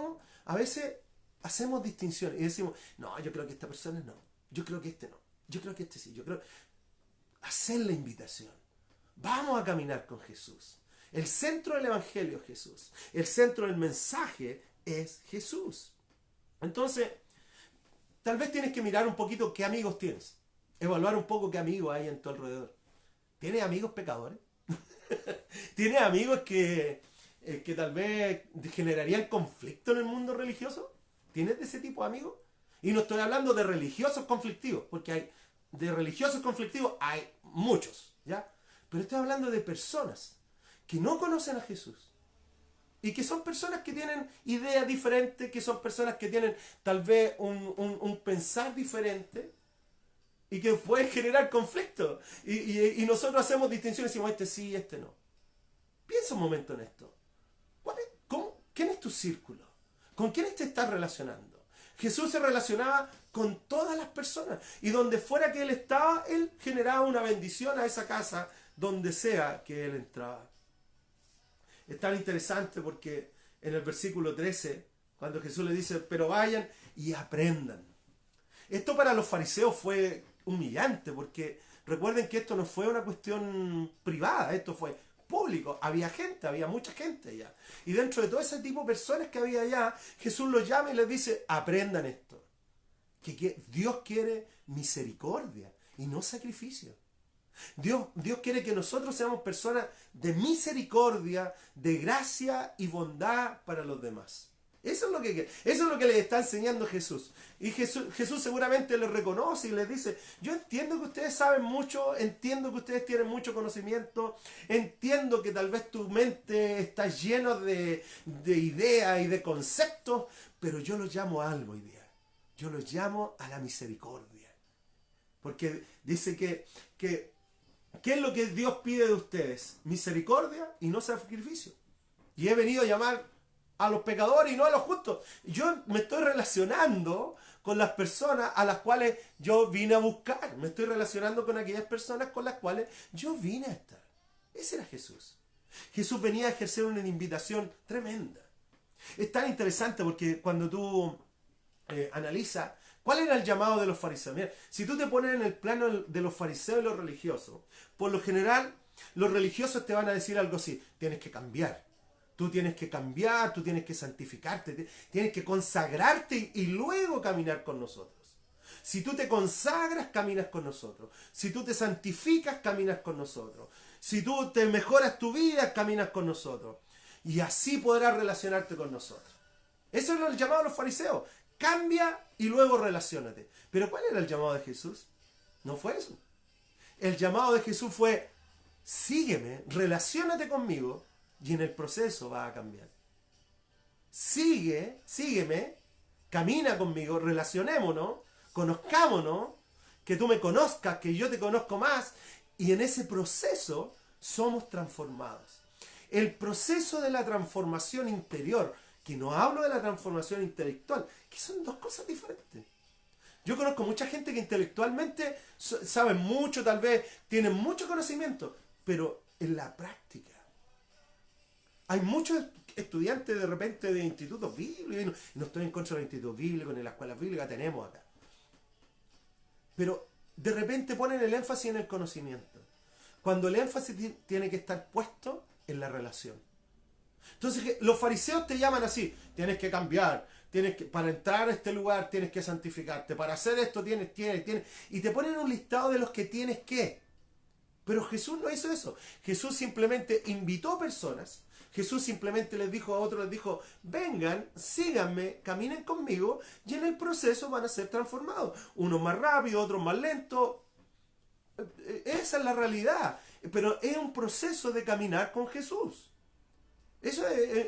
a veces hacemos distinciones y decimos, no, yo creo que esta persona no, yo creo que este no, yo creo que este sí, yo creo... Hacer la invitación. Vamos a caminar con Jesús. El centro del Evangelio es Jesús. El centro del mensaje es Jesús. Entonces, tal vez tienes que mirar un poquito qué amigos tienes. Evaluar un poco qué amigos hay en tu alrededor. ¿Tienes amigos pecadores? ¿Tienes amigos que tal vez generarían conflicto en el mundo religioso? ¿Tienes de ese tipo de amigos? Y no estoy hablando de religiosos conflictivos, porque de religiosos conflictivos hay muchos, ¿ya? Pero estoy hablando de personas que no conocen a Jesús y que son personas que tienen ideas diferentes, que son personas que tienen tal vez un pensar diferente y que pueden generar conflicto. Y nosotros hacemos distinciones y decimos, este sí, este no. Piensa un momento en esto. ¿Quién es tu círculo? ¿Con quiénes te estás relacionando? Jesús se relacionaba con todas las personas y donde fuera que Él estaba, Él generaba una bendición a esa casa donde sea que Él entraba. Es tan interesante porque en el versículo 13, cuando Jesús le dice, pero vayan y aprendan. Esto para los fariseos fue humillante porque recuerden que esto no fue una cuestión privada, esto fue público. Había mucha gente allá. Y dentro de todo ese tipo de personas que había allá, Jesús los llama y les dice, aprendan esto. Que Dios quiere misericordia y no sacrificio. Dios quiere que nosotros seamos personas de misericordia, de gracia y bondad para los demás. Eso es lo que les está enseñando Jesús. Y Jesús seguramente les reconoce y les dice, yo entiendo que ustedes saben mucho, entiendo que ustedes tienen mucho conocimiento, entiendo que tal vez tu mente está llena de ideas y de conceptos, pero yo los llamo a algo hoy día. Yo los llamo a la misericordia. Porque dice que ¿qué es lo que Dios pide de ustedes? Misericordia y no sacrificio. Y he venido a llamar a los pecadores y no a los justos. Yo me estoy relacionando con las personas a las cuales yo vine a buscar. Me estoy relacionando con aquellas personas con las cuales yo vine a estar. Ese era Jesús. Jesús venía a ejercer una invitación tremenda. Es tan interesante porque cuando tú analizas cuál era el llamado de los fariseos. Mira, si tú te pones en el plano de los fariseos y los religiosos, por lo general los religiosos te van a decir algo así: tienes que cambiar. Tú tienes que cambiar, tú tienes que santificarte, tienes que consagrarte y luego caminar con nosotros. Si tú te consagras, caminas con nosotros. Si tú te santificas, caminas con nosotros. Si tú te mejoras tu vida, caminas con nosotros. Y así podrás relacionarte con nosotros. Eso es el llamado de los fariseos. Cambia y luego relaciónate. Pero ¿cuál era el llamado de Jesús? No fue eso. El llamado de Jesús fue: sígueme, relaciónate conmigo, y en el proceso va a cambiar. Sígueme, camina conmigo, relacionémonos, conozcámonos, que tú me conozcas, que yo te conozco más, y en ese proceso somos transformados. El proceso de la transformación interior, que no hablo de la transformación intelectual, que son dos cosas diferentes. Yo conozco mucha gente que intelectualmente sabe mucho, tal vez tienen mucho conocimiento, pero en la práctica hay muchos estudiantes de repente de institutos bíblicos, y no estoy en contra de los institutos bíblicos ni las escuelas bíblicas, tenemos acá, pero de repente ponen el énfasis en el conocimiento, cuando el énfasis tiene que estar puesto en la relación. Entonces los fariseos te llaman así: tienes que cambiar, para entrar a este lugar tienes que santificarte, para hacer esto tienes, y te ponen un listado de los que tienes que. Pero Jesús no hizo eso. Jesús simplemente invitó personas. Jesús simplemente les dijo a otros, vengan, síganme, caminen conmigo, y en el proceso van a ser transformados. Unos más rápidos, otros más lentos. Esa es la realidad. Pero es un proceso de caminar con Jesús. Eso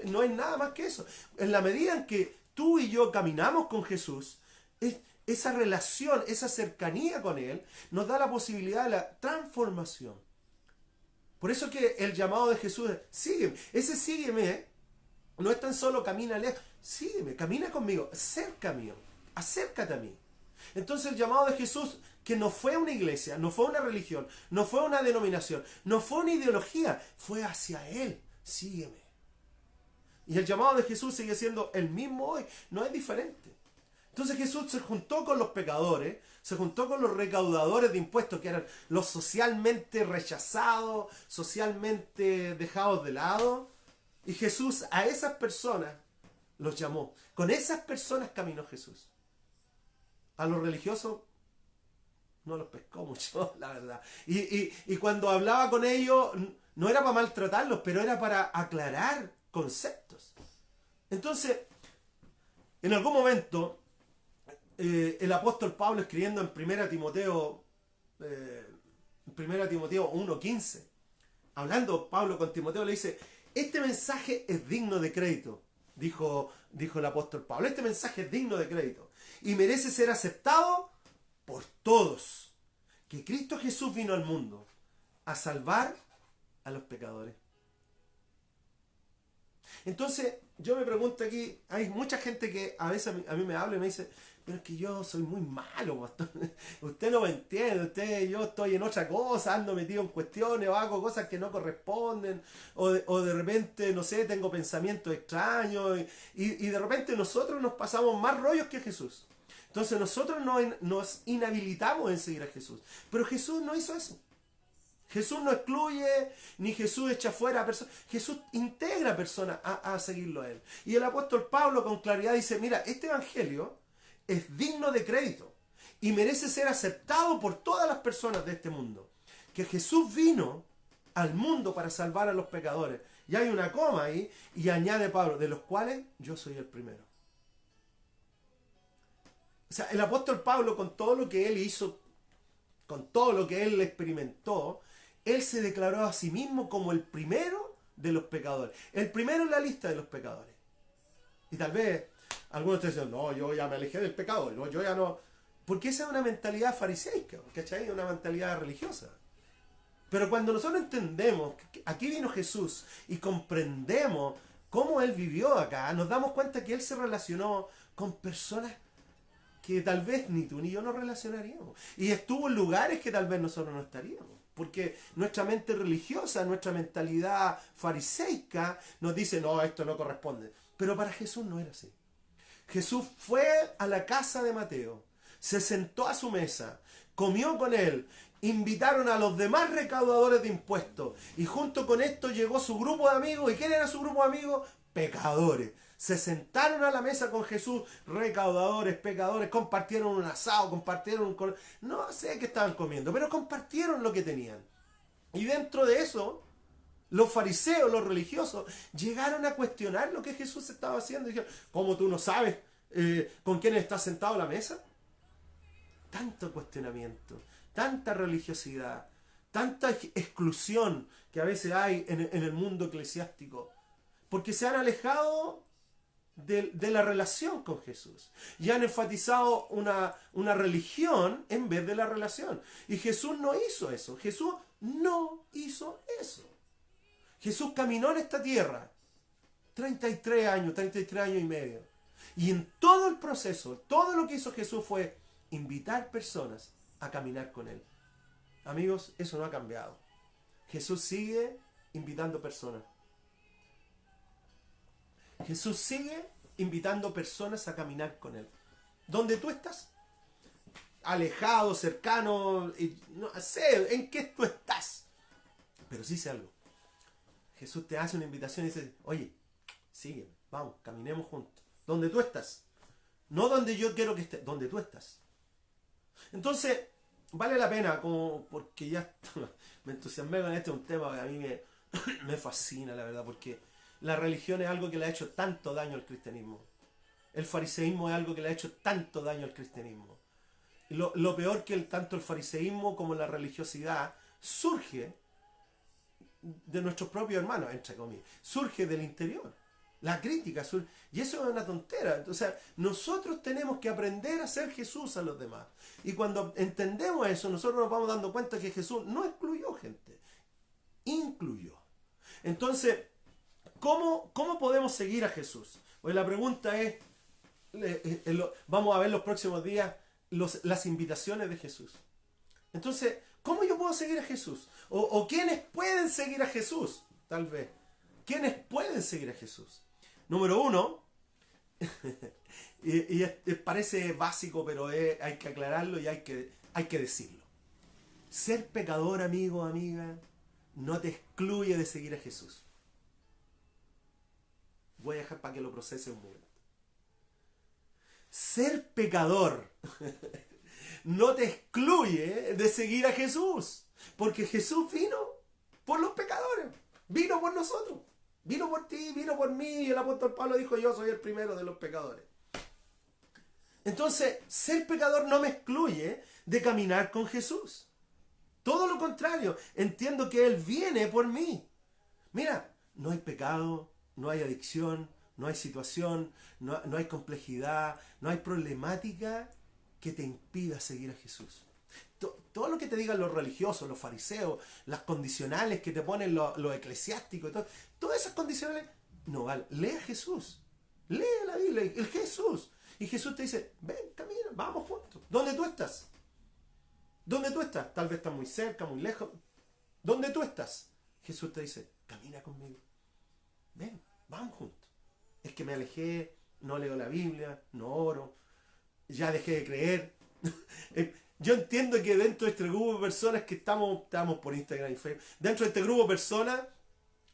no es nada más que eso. En la medida en que tú y yo caminamos con Jesús, esa relación, esa cercanía con Él, nos da la posibilidad de la transformación. Por eso que el llamado de Jesús es: sígueme. Ese sígueme no es tan solo camina lejos. Sígueme, camina conmigo, cerca mío, acércate a mí. Entonces el llamado de Jesús, que no fue una iglesia, no fue una religión, no fue una denominación, no fue una ideología, fue hacia Él: sígueme. Y el llamado de Jesús sigue siendo el mismo hoy, no es diferente. Entonces Jesús se juntó con los pecadores, se juntó con los recaudadores de impuestos, que eran los socialmente rechazados, socialmente dejados de lado. Y Jesús a esas personas los llamó. Con esas personas caminó Jesús. A los religiosos no los pescó mucho, la verdad. Y cuando hablaba con ellos, no era para maltratarlos, pero era para aclarar conceptos. Entonces, en algún momento, el apóstol Pablo, escribiendo en 1 Timoteo 1:15, hablando Pablo con Timoteo, le dice: este mensaje es digno de crédito, dijo el apóstol Pablo. Este mensaje es digno de crédito y merece ser aceptado por todos, que Cristo Jesús vino al mundo a salvar a los pecadores. Entonces yo me pregunto aquí, hay mucha gente que a veces a mí me habla y me dice: pero es que yo soy muy malo, pastor. Usted no me entiende, yo estoy en otra cosa, ando metido en cuestiones o hago cosas que no corresponden, o de repente, no sé, tengo pensamientos extraños, y de repente nosotros nos pasamos más rollos que Jesús. Entonces nosotros nos inhabilitamos en seguir a Jesús. Pero Jesús no hizo eso. Jesús no excluye, ni Jesús echa fuera a personas. Jesús integra a personas a seguirlo a Él. Y el apóstol Pablo con claridad dice: mira, este evangelio es digno de crédito y merece ser aceptado por todas las personas de este mundo. Que Jesús vino al mundo para salvar a los pecadores. Y hay una coma ahí, y añade Pablo, de los cuales yo soy el primero. O sea, el apóstol Pablo, con todo lo que él hizo, con todo lo que él experimentó, él se declaró a sí mismo como el primero de los pecadores. El primero en la lista de los pecadores. Y tal vez algunos te dicen, no, yo ya me alejé del pecado, no, yo ya no. Porque esa es una mentalidad fariseica, ¿cachai? Una mentalidad religiosa. Pero cuando nosotros entendemos que aquí vino Jesús y comprendemos cómo Él vivió acá, nos damos cuenta que Él se relacionó con personas que tal vez ni tú ni yo nos relacionaríamos. Y estuvo en lugares que tal vez nosotros no estaríamos. Porque nuestra mente religiosa, nuestra mentalidad fariseica nos dice, no, esto no corresponde. Pero para Jesús no era así. Jesús fue a la casa de Mateo, se sentó a su mesa, comió con él, invitaron a los demás recaudadores de impuestos y junto con esto llegó su grupo de amigos. ¿Y quién era su grupo de amigos? Pecadores. Se sentaron a la mesa con Jesús, recaudadores, pecadores, compartieron un asado, compartieron un... No sé qué estaban comiendo, pero compartieron lo que tenían. Y dentro de eso, los fariseos, los religiosos, llegaron a cuestionar lo que Jesús estaba haciendo. Y dijeron, ¿cómo tú no sabes con quién estás sentado a la mesa? Tanto cuestionamiento, tanta religiosidad, tanta exclusión que a veces hay en el mundo eclesiástico. Porque se han alejado de la relación con Jesús. Y han enfatizado una religión en vez de la relación. Y Jesús no hizo eso. Jesús no hizo eso. Jesús caminó en esta tierra 33 años y medio. Y en todo el proceso, todo lo que hizo Jesús fue invitar personas a caminar con Él. Amigos, eso no ha cambiado. Jesús sigue invitando personas. Jesús sigue invitando personas a caminar con Él. ¿Dónde tú estás? Alejado, cercano, no sé en qué tú estás. Pero sí sé algo. Jesús te hace una invitación y dice, oye, sígueme, vamos, caminemos juntos. ¿Dónde tú estás? No donde yo quiero que estés, donde tú estás. Entonces, vale la pena, como porque ya me entusiasmé con este, un tema que a mí me fascina, la verdad, porque la religión es algo que le ha hecho tanto daño al cristianismo. El fariseísmo es algo que le ha hecho tanto daño al cristianismo. Y lo peor que tanto el fariseísmo como la religiosidad surge de nuestros propios hermanos, entre comillas. Surge del interior. La crítica surge. Y eso es una tontera. O sea, nosotros tenemos que aprender a ser Jesús a los demás. Y cuando entendemos eso, nosotros nos vamos dando cuenta que Jesús no excluyó gente. Incluyó. Entonces, ¿cómo podemos seguir a Jesús? Pues la pregunta es, vamos a ver los próximos días las invitaciones de Jesús. Entonces, ¿cómo yo puedo seguir a Jesús? ¿O quiénes pueden seguir a Jesús? Tal vez. ¿Quiénes pueden seguir a Jesús? Número uno, parece básico, pero hay que aclararlo y hay que decirlo. Ser pecador, amigo, amiga, no te excluye de seguir a Jesús. Voy a dejar para que lo procese un momento. Ser pecador no te excluye de seguir a Jesús. Porque Jesús vino por los pecadores. Vino por nosotros. Vino por ti, vino por mí. Y el apóstol Pablo dijo, yo soy el primero de los pecadores. Entonces, ser pecador no me excluye de caminar con Jesús. Todo lo contrario. Entiendo que Él viene por mí. Mira, no hay pecado, no hay adicción, no hay situación, no hay complejidad, no hay problemática que te impida seguir a Jesús. Todo lo que te digan los religiosos, los fariseos, las condicionales que te ponen los eclesiásticos, todas esas condicionales, no vale. Lee a Jesús. Lee la Biblia, el Jesús. Y Jesús te dice, ven, camina, vamos juntos. ¿Dónde tú estás? ¿Dónde tú estás? Tal vez estás muy cerca, muy lejos. ¿Dónde tú estás? Jesús te dice, camina conmigo. Ven, vamos juntos. Es que me alejé, no leo la Biblia, no oro, ya dejé de creer. Yo entiendo que dentro de este grupo de personas que estamos por Instagram y Facebook, dentro de este grupo de personas,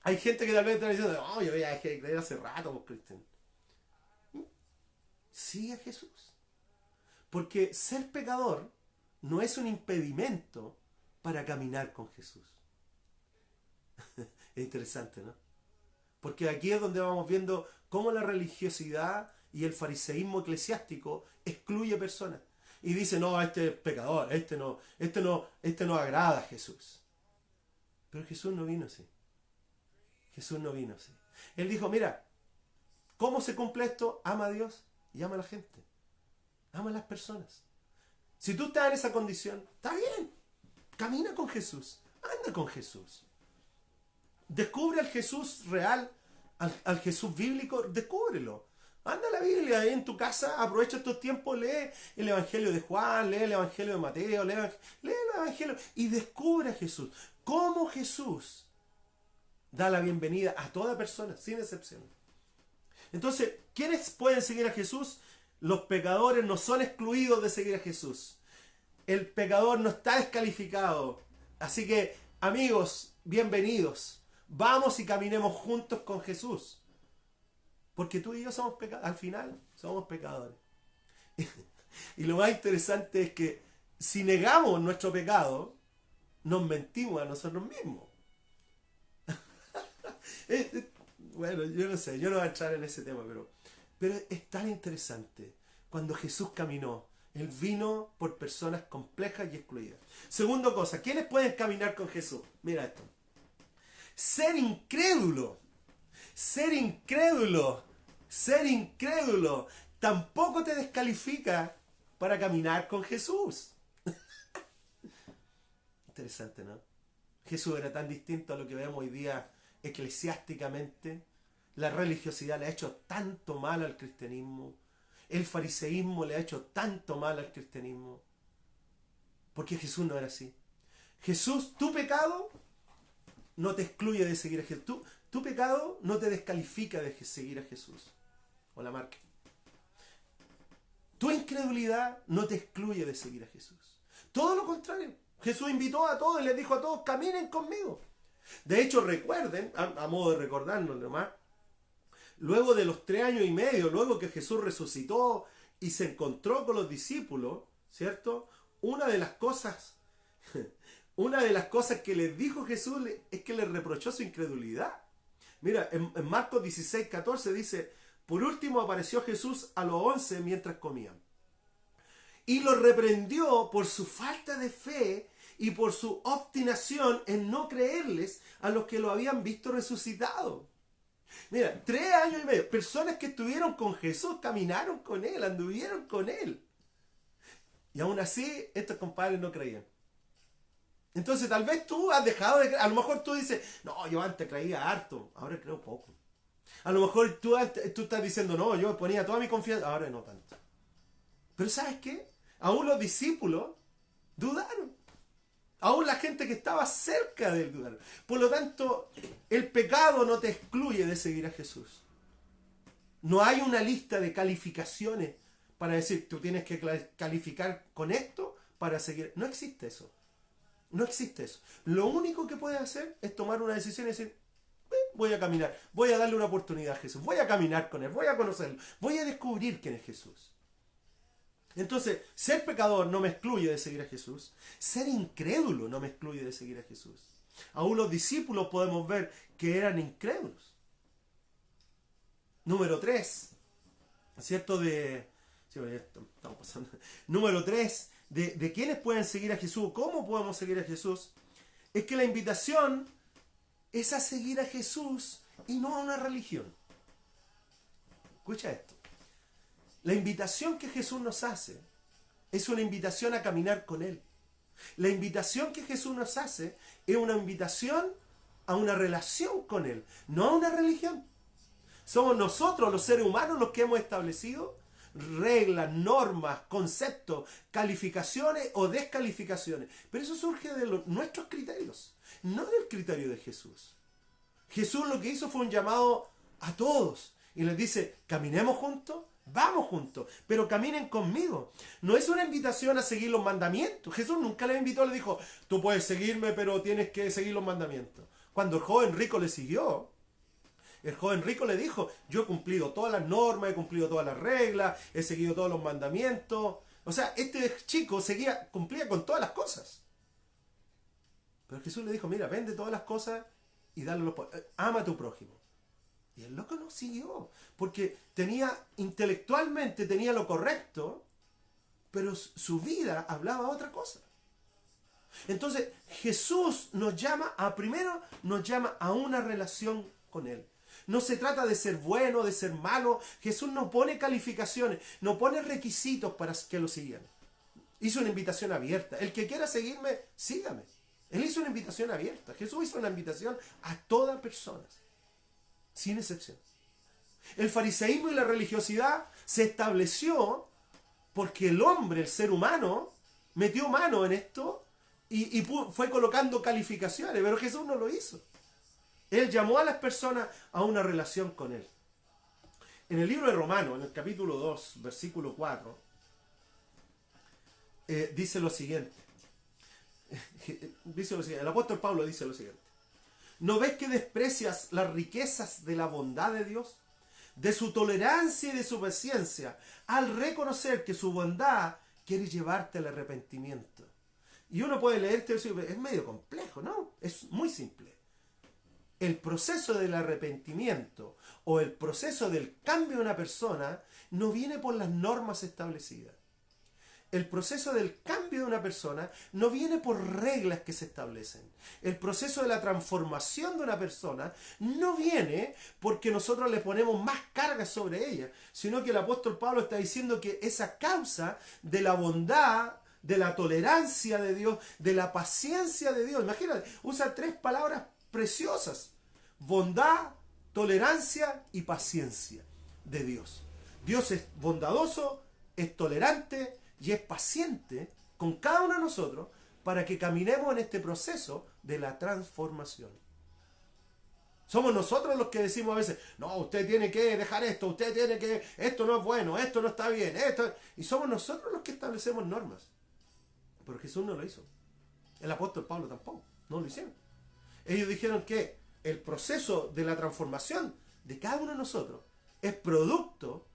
hay gente que tal vez está diciendo, no, yo ya dejé de creer hace rato, pues, Cristian. Sigue a Jesús. Porque ser pecador no es un impedimento para caminar con Jesús. Es interesante, ¿no? Porque aquí es donde vamos viendo cómo la religiosidad y el fariseísmo eclesiástico excluye personas. Y dice, no, este es pecador, este no agrada a Jesús. Pero Jesús no vino así. Jesús no vino así. Él dijo, mira, ¿cómo se cumple esto? Ama a Dios y ama a la gente. Ama a las personas. Si tú estás en esa condición, está bien. Camina con Jesús. Anda con Jesús. Descubre al Jesús real, al Jesús bíblico, descúbrelo. Anda a la Biblia ahí en tu casa, aprovecha estos tiempos, lee el Evangelio de Juan, lee el Evangelio de Mateo, lee el Evangelio y descubre a Jesús. Cómo Jesús da la bienvenida a toda persona, sin excepción. Entonces, ¿quiénes pueden seguir a Jesús? Los pecadores no son excluidos de seguir a Jesús. El pecador no está descalificado. Así que, amigos, bienvenidos. Vamos y caminemos juntos con Jesús. Porque tú y yo somos pecadores. Al final, somos pecadores. Y lo más interesante es que si negamos nuestro pecado, nos mentimos a nosotros mismos. Bueno, yo no sé, yo no voy a entrar en ese tema, pero es tan interesante. Cuando Jesús caminó, Él vino por personas complejas y excluidas. Segunda cosa, ¿quiénes pueden caminar con Jesús? Mira esto. Ser incrédulo. Ser incrédulo. Ser incrédulo. Tampoco te descalifica para caminar con Jesús. Interesante, ¿no? Jesús era tan distinto a lo que vemos hoy día eclesiásticamente. La religiosidad le ha hecho tanto mal al cristianismo. El fariseísmo le ha hecho tanto mal al cristianismo. Porque Jesús no era así. Jesús, tu pecado no te excluye de seguir a Jesús. Tu pecado no te descalifica de seguir a Jesús. Hola, Marque. Tu incredulidad no te excluye de seguir a Jesús. Todo lo contrario. Jesús invitó a todos y les dijo a todos, caminen conmigo. De hecho, recuerden, a modo de recordarnos nomás, luego de los 3 años y medio, luego que Jesús resucitó y se encontró con los discípulos, ¿cierto? Una de las cosas que les dijo Jesús es que les reprochó su incredulidad. Mira, en Marcos 16:14 dice, por último apareció Jesús a los 11 mientras comían. Y los reprendió por su falta de fe y por su obstinación en no creerles a los que lo habían visto resucitado. Mira, 3 años y medio, personas que estuvieron con Jesús, caminaron con Él, anduvieron con Él. Y aún así, estos compadres no creían. Entonces tal vez tú has dejado de creer. A lo mejor tú dices, no, yo antes creía harto, ahora creo poco. A lo mejor tú estás diciendo, no, yo ponía toda mi confianza, ahora no tanto. Pero ¿sabes qué? Aún los discípulos dudaron. Aún la gente que estaba cerca de él dudaron. Por lo tanto, el pecado no te excluye de seguir a Jesús. No hay una lista de calificaciones para decir, tú tienes que calificar con esto para seguir. No existe eso. No existe eso. Lo único que puedes hacer es tomar una decisión y decir, voy a caminar, voy a darle una oportunidad a Jesús, voy a caminar con Él, voy a conocerlo, voy a descubrir quién es Jesús. Entonces, ser pecador no me excluye de seguir a Jesús. Ser incrédulo no me excluye de seguir a Jesús. Aún los discípulos podemos ver que eran incrédulos. Número 3, ¿cierto? Estamos pasando. Número 3, de quiénes pueden seguir a Jesús, cómo podemos seguir a Jesús, es que la invitación es a seguir a Jesús y no a una religión. Escucha esto. La invitación que Jesús nos hace es una invitación a caminar con Él. La invitación que Jesús nos hace es una invitación a una relación con Él, no a una religión. Somos nosotros, los seres humanos, los que hemos establecido reglas, normas, conceptos, calificaciones o descalificaciones. Pero eso surge de nuestros criterios, no del criterio de Jesús. Jesús lo que hizo fue un llamado a todos y les dice, caminemos juntos. Vamos juntos, pero caminen conmigo. No es una invitación a seguir los mandamientos. Jesús nunca les invitó, le dijo, tú puedes seguirme, pero tienes que seguir los mandamientos. Cuando el joven rico le siguió, el joven rico le dijo, yo he cumplido todas las normas, he cumplido todas las reglas, he seguido todos los mandamientos. O sea, este chico cumplía con todas las cosas. Pero Jesús le dijo, mira, vende todas las cosas y dale ama a tu prójimo. Y el loco no siguió, porque intelectualmente tenía lo correcto, pero su vida hablaba otra cosa. Entonces Jesús primero nos llama a una relación con Él. No se trata de ser bueno, de ser malo. Jesús no pone calificaciones, no pone requisitos para que lo sigan. Hizo una invitación abierta. El que quiera seguirme, sígame. Él hizo una invitación abierta. Jesús hizo una invitación a todas personas, sin excepción. El fariseísmo y la religiosidad se estableció porque el hombre, el ser humano, metió mano en esto y fue colocando calificaciones, pero Jesús no lo hizo. Él llamó a las personas a una relación con Él. En el libro de Romanos, en el capítulo 2, versículo 4, dice lo siguiente. El apóstol Pablo dice lo siguiente. ¿No ves que desprecias las riquezas de la bondad de Dios, de su tolerancia y de su paciencia, al reconocer que su bondad quiere llevarte al arrepentimiento? Y uno puede leer este versículo, es medio complejo, ¿no? Es muy simple. El proceso del arrepentimiento o el proceso del cambio de una persona no viene por las normas establecidas. El proceso del cambio de una persona no viene por reglas que se establecen. El proceso de la transformación de una persona no viene porque nosotros le ponemos más cargas sobre ella, sino que el apóstol Pablo está diciendo que esa causa de la bondad, de la tolerancia de Dios, de la paciencia de Dios. Imagínate, usa 3 palabras preciosas: bondad, tolerancia y paciencia de Dios. Dios es bondadoso, es tolerante y es paciente con cada uno de nosotros para que caminemos en este proceso de la transformación. Somos nosotros los que decimos a veces, no, usted tiene que dejar esto, usted tiene que, esto no es bueno, esto no está bien, y somos nosotros los que establecemos normas. Pero Jesús no lo hizo. El apóstol Pablo tampoco, no lo hicieron. Ellos dijeron que el proceso de la transformación de cada uno de nosotros es producto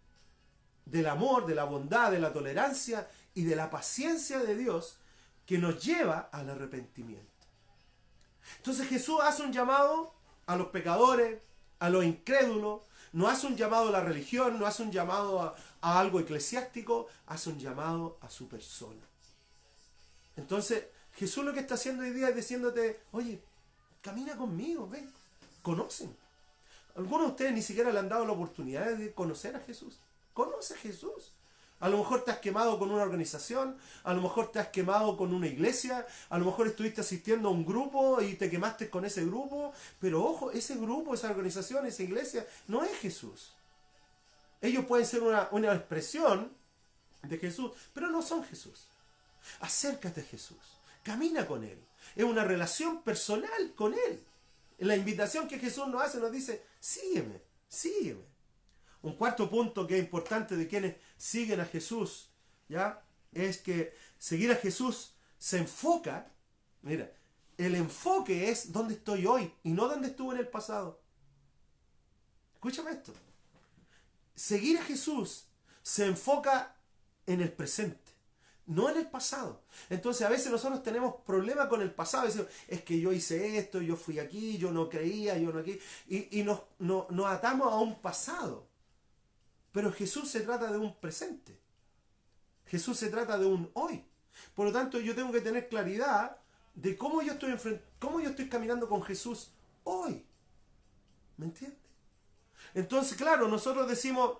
del amor, de la bondad, de la tolerancia y de la paciencia de Dios que nos lleva al arrepentimiento. Entonces Jesús hace un llamado a los pecadores, a los incrédulos, no hace un llamado a la religión, no hace un llamado a algo eclesiástico, hace un llamado a su persona. Entonces Jesús lo que está haciendo hoy día es diciéndote, oye, camina conmigo, ven, conocen. Algunos de ustedes ni siquiera le han dado la oportunidad de conocer a Jesús. Conoce a Jesús. A lo mejor te has quemado con una organización, a lo mejor te has quemado con una iglesia, a lo mejor estuviste asistiendo a un grupo y te quemaste con ese grupo, pero ojo, ese grupo, esa organización, esa iglesia, no es Jesús. Ellos pueden ser una expresión de Jesús, pero no son Jesús. Acércate a Jesús, camina con Él. Es una relación personal con Él. La invitación que Jesús nos hace nos dice, sígueme, sígueme. Un cuarto punto que es importante de quienes siguen a Jesús, ¿ya? Es que seguir a Jesús se enfoca, mira, el enfoque es dónde estoy hoy y no dónde estuve en el pasado. Escúchame esto. Seguir a Jesús se enfoca en el presente, no en el pasado. Entonces a veces nosotros tenemos problemas con el pasado. Decimos, es que yo hice esto, yo fui aquí, yo no creía, yo no aquí. Y nos atamos a un pasado. Pero Jesús se trata de un presente. Jesús se trata de un hoy. Por lo tanto, yo tengo que tener claridad de cómo yo estoy caminando con Jesús hoy. ¿Me entiendes? Entonces, claro, nosotros decimos,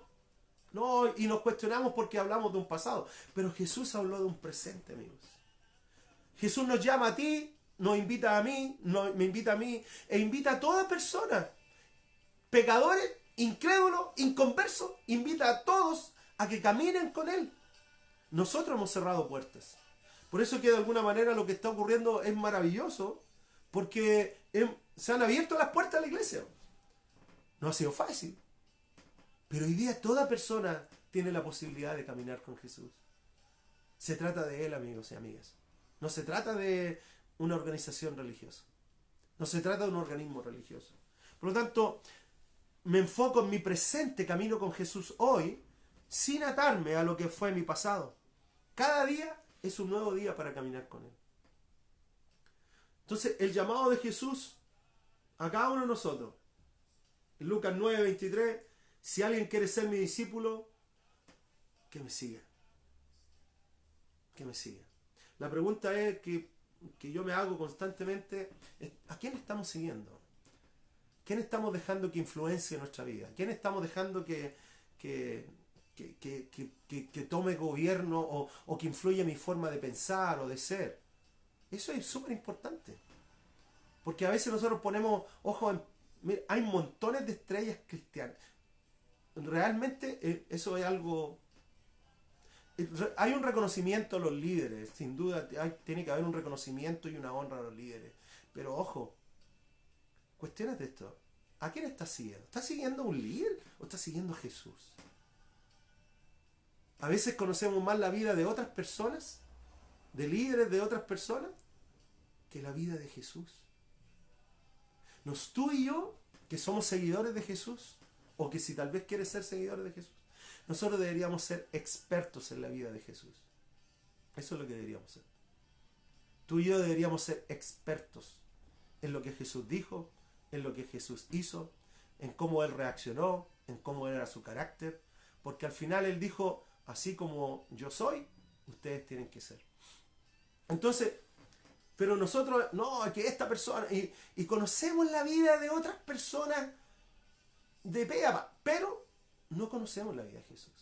no, y nos cuestionamos porque hablamos de un pasado. Pero Jesús habló de un presente, amigos. Jesús nos llama a ti, nos invita a mí, me invita a mí, e invita a toda persona. Pecadores, incrédulo, inconverso, invita a todos a que caminen con Él. Nosotros hemos cerrado puertas. Por eso que de alguna manera lo que está ocurriendo es maravilloso, porque se han abierto las puertas a la iglesia. No ha sido fácil, pero hoy día toda persona tiene la posibilidad de caminar con Jesús. Se trata de Él, amigos y amigas. No se trata de una organización religiosa. No se trata de un organismo religioso. Por lo tanto, me enfoco en mi presente camino con Jesús hoy, sin atarme a lo que fue mi pasado. Cada día es un nuevo día para caminar con Él. Entonces, el llamado de Jesús a cada uno de nosotros Lucas 9:23, si alguien quiere ser mi discípulo, que me siga. Que me siga. La pregunta es que yo me hago constantemente, ¿a quién estamos siguiendo? ¿Quién estamos dejando que influencie nuestra vida? ¿Quién estamos dejando que, que tome gobierno o que influya en mi forma de pensar o de ser? Eso es súper importante. Porque a veces nosotros ponemos ojos en... Mira, hay montones de estrellas cristianas. Realmente eso es algo... Hay un reconocimiento a los líderes, sin duda tiene que haber un reconocimiento y una honra a los líderes. Pero ojo, cuestiones de esto. ¿A quién estás siguiendo? ¿Estás siguiendo a un líder o estás siguiendo a Jesús? A veces conocemos más la vida de otras personas, de líderes de otras personas, que la vida de Jesús. Tú y yo, que somos seguidores de Jesús, o que si tal vez quieres ser seguidores de Jesús, nosotros deberíamos ser expertos en la vida de Jesús. Eso es lo que deberíamos ser. Tú y yo deberíamos ser expertos en lo que Jesús dijo, en lo que Jesús hizo, en cómo Él reaccionó, en cómo era su carácter, porque al final Él dijo, así como yo soy, ustedes tienen que ser. Entonces, pero nosotros, no, que esta persona, y conocemos la vida de otras personas de pe a pa, pero no conocemos la vida de Jesús.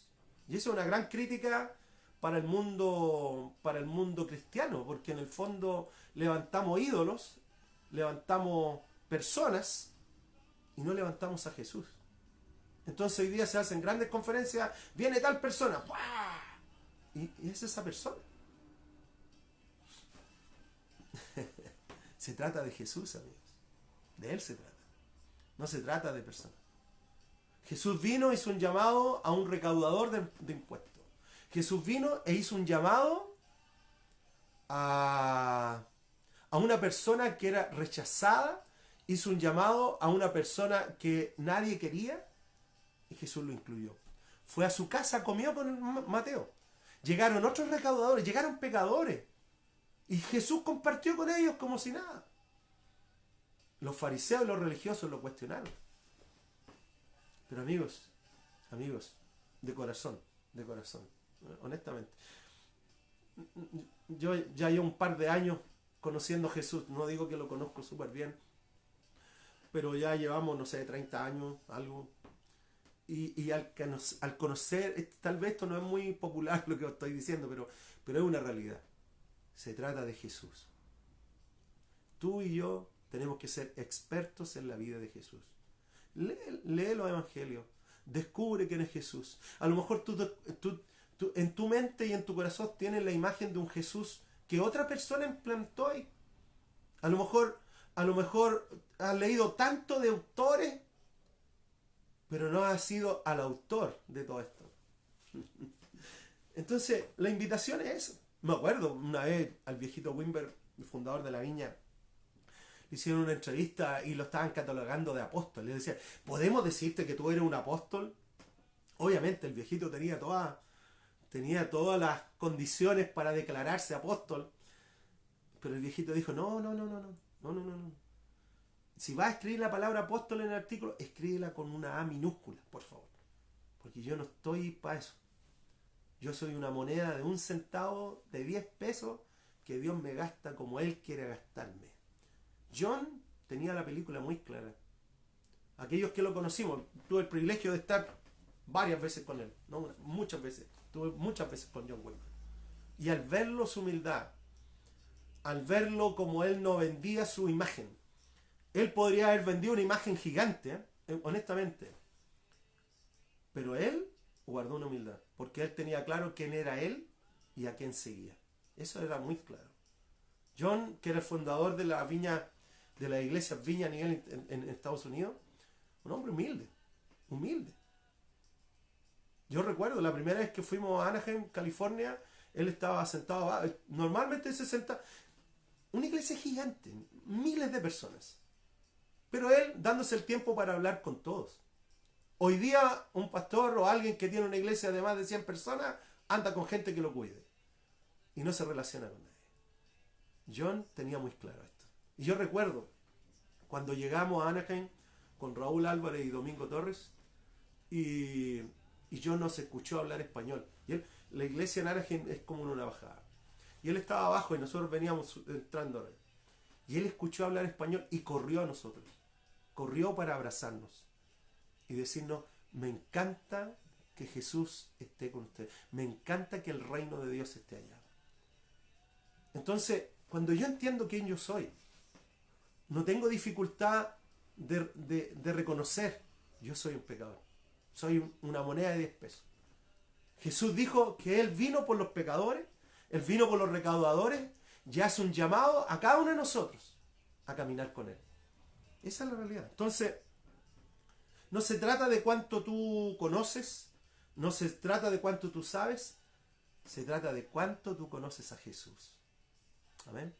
Y eso es una gran crítica para el mundo cristiano, porque en el fondo levantamos ídolos, levantamos personas y no levantamos a Jesús. Entonces hoy día se hacen grandes conferencias, viene tal persona, ¡buah! Y es esa persona. Se trata de Jesús, amigos. De Él se trata. No se trata de personas. Jesús vino e hizo un llamado a un recaudador de impuestos. Jesús vino e hizo un llamado a una persona que era rechazada. Hizo un llamado a una persona que nadie quería y Jesús lo incluyó. Fue a su casa, comió con Mateo. Llegaron otros recaudadores, llegaron pecadores. Y Jesús compartió con ellos como si nada. Los fariseos y los religiosos lo cuestionaron. Pero amigos, de corazón, honestamente. Yo ya llevo un par de años conociendo a Jesús. No digo que lo conozco súper bien, pero ya llevamos, no sé, 30 años, algo. Y al conocer, tal vez esto no es muy popular lo que os estoy diciendo, pero es una realidad. Se trata de Jesús. Tú y yo tenemos que ser expertos en la vida de Jesús. Lee los evangelios. Descubre quién es Jesús. A lo mejor tú en tu mente y en tu corazón tienes la imagen de un Jesús que otra persona implantó ahí. A lo mejor has leído tanto de autores, pero no has sido al autor de todo esto. Entonces, la invitación es esa. Me acuerdo una vez al viejito Wimber, el fundador de La Viña, le hicieron una entrevista y lo estaban catalogando de apóstol. Le decía, ¿podemos decirte que tú eres un apóstol? Obviamente el viejito tenía todas las condiciones para declararse apóstol, pero el viejito dijo, no. Si vas a escribir la palabra apóstol en el artículo, escríbela con una A minúscula, por favor, porque yo no estoy para eso. Yo soy una moneda de 1 centavo, de 10 pesos, que Dios me gasta como Él quiere gastarme. John tenía la película muy clara. Aquellos que lo conocimos, tuve el privilegio de estar varias veces con él, ¿no? Muchas veces. Tuve muchas veces con John Wimber. Y al verlo su humildad, al verlo como él no vendía su imagen, él podría haber vendido una imagen gigante, honestamente. Pero él guardó una humildad, porque él tenía claro quién era él y a quién seguía. Eso era muy claro. John, que era el fundador de la viña, de la iglesia Viña a nivel en Estados Unidos, un hombre humilde. Yo recuerdo la primera vez que fuimos a Anaheim, California, él estaba sentado abajo. Normalmente se senta, una iglesia gigante, miles de personas, pero él dándose el tiempo para hablar con todos. Hoy día un pastor o alguien que tiene una iglesia de más de 100 personas anda con gente que lo cuide y no se relaciona con nadie. John tenía muy claro esto. Y yo recuerdo cuando llegamos a Anaheim con Raúl Álvarez y Domingo Torres, y John nos escuchó hablar español. Y él, la iglesia en Anaheim es como una bajada. Y él estaba abajo y nosotros veníamos entrando. Y él escuchó hablar español y corrió a nosotros. Corrió para abrazarnos y decirnos, me encanta que Jesús esté con ustedes. Me encanta que el reino de Dios esté allá. Entonces, cuando yo entiendo quién yo soy, no tengo dificultad de reconocer, yo soy un pecador. Soy una moneda de 10 pesos. Jesús dijo que Él vino por los pecadores, Él vino por los recaudadores, y hace un llamado a cada uno de nosotros a caminar con Él. Esa es la realidad. Entonces, no se trata de cuánto tú conoces, no se trata de cuánto tú sabes, se trata de cuánto tú conoces a Jesús. Amén.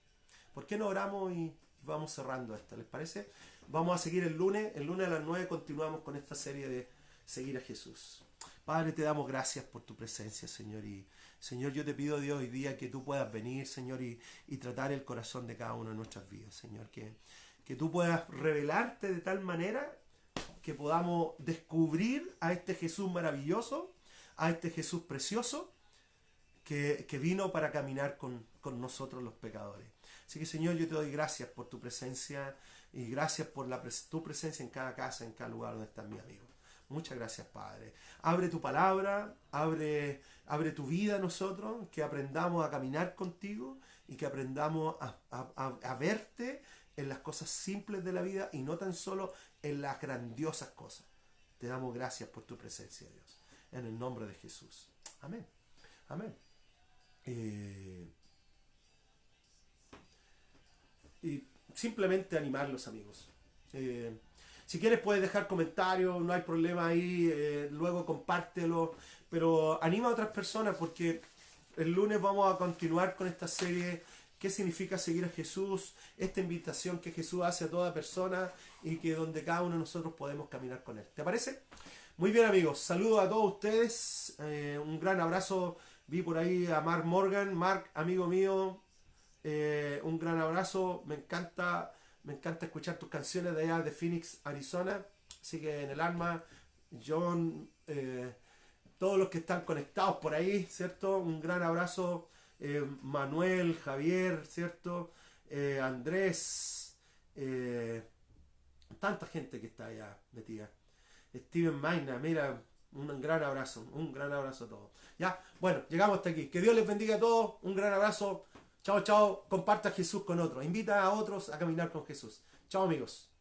¿Por qué no oramos y vamos cerrando esta? ¿Les parece? Vamos a seguir el lunes. El lunes a las 9 continuamos con esta serie de seguir a Jesús. Padre, te damos gracias por tu presencia, Señor. Y Señor, yo te pido, Dios, hoy día que tú puedas venir, Señor, y tratar el corazón de cada uno de nuestras vidas, Señor. Que tú puedas revelarte de tal manera que podamos descubrir a este Jesús maravilloso, a este Jesús precioso, que vino para caminar con nosotros los pecadores. Así que, Señor, yo te doy gracias por tu presencia y gracias por tu presencia en cada casa, en cada lugar donde están mis amigos. Muchas gracias, Padre. Abre tu palabra, abre tu vida a nosotros, que aprendamos a caminar contigo y que aprendamos a verte en las cosas simples de la vida y no tan solo en las grandiosas cosas. Te damos gracias por tu presencia, Dios. En el nombre de Jesús. Amén. Amén. Y simplemente animarlos, amigos. Si quieres puedes dejar comentarios, no hay problema ahí, luego compártelo, pero anima a otras personas porque el lunes vamos a continuar con esta serie, qué significa seguir a Jesús, esta invitación que Jesús hace a toda persona y que donde cada uno de nosotros podemos caminar con Él. ¿Te parece? Muy bien, amigos, saludos a todos ustedes, un gran abrazo, vi por ahí a Mark Morgan, Mark, amigo mío, un gran abrazo, me encanta escuchar tus canciones de allá de Phoenix, Arizona. Así que en el alma, John, todos los que están conectados por ahí, ¿cierto? Un gran abrazo. Manuel, Javier, ¿cierto? Andrés, tanta gente que está allá metida. Steven Maina, mira, un gran abrazo a todos. Ya, bueno, llegamos hasta aquí. Que Dios les bendiga a todos, un gran abrazo. Chao, chao. Comparta a Jesús con otros. Invita a otros a caminar con Jesús. Chao, amigos.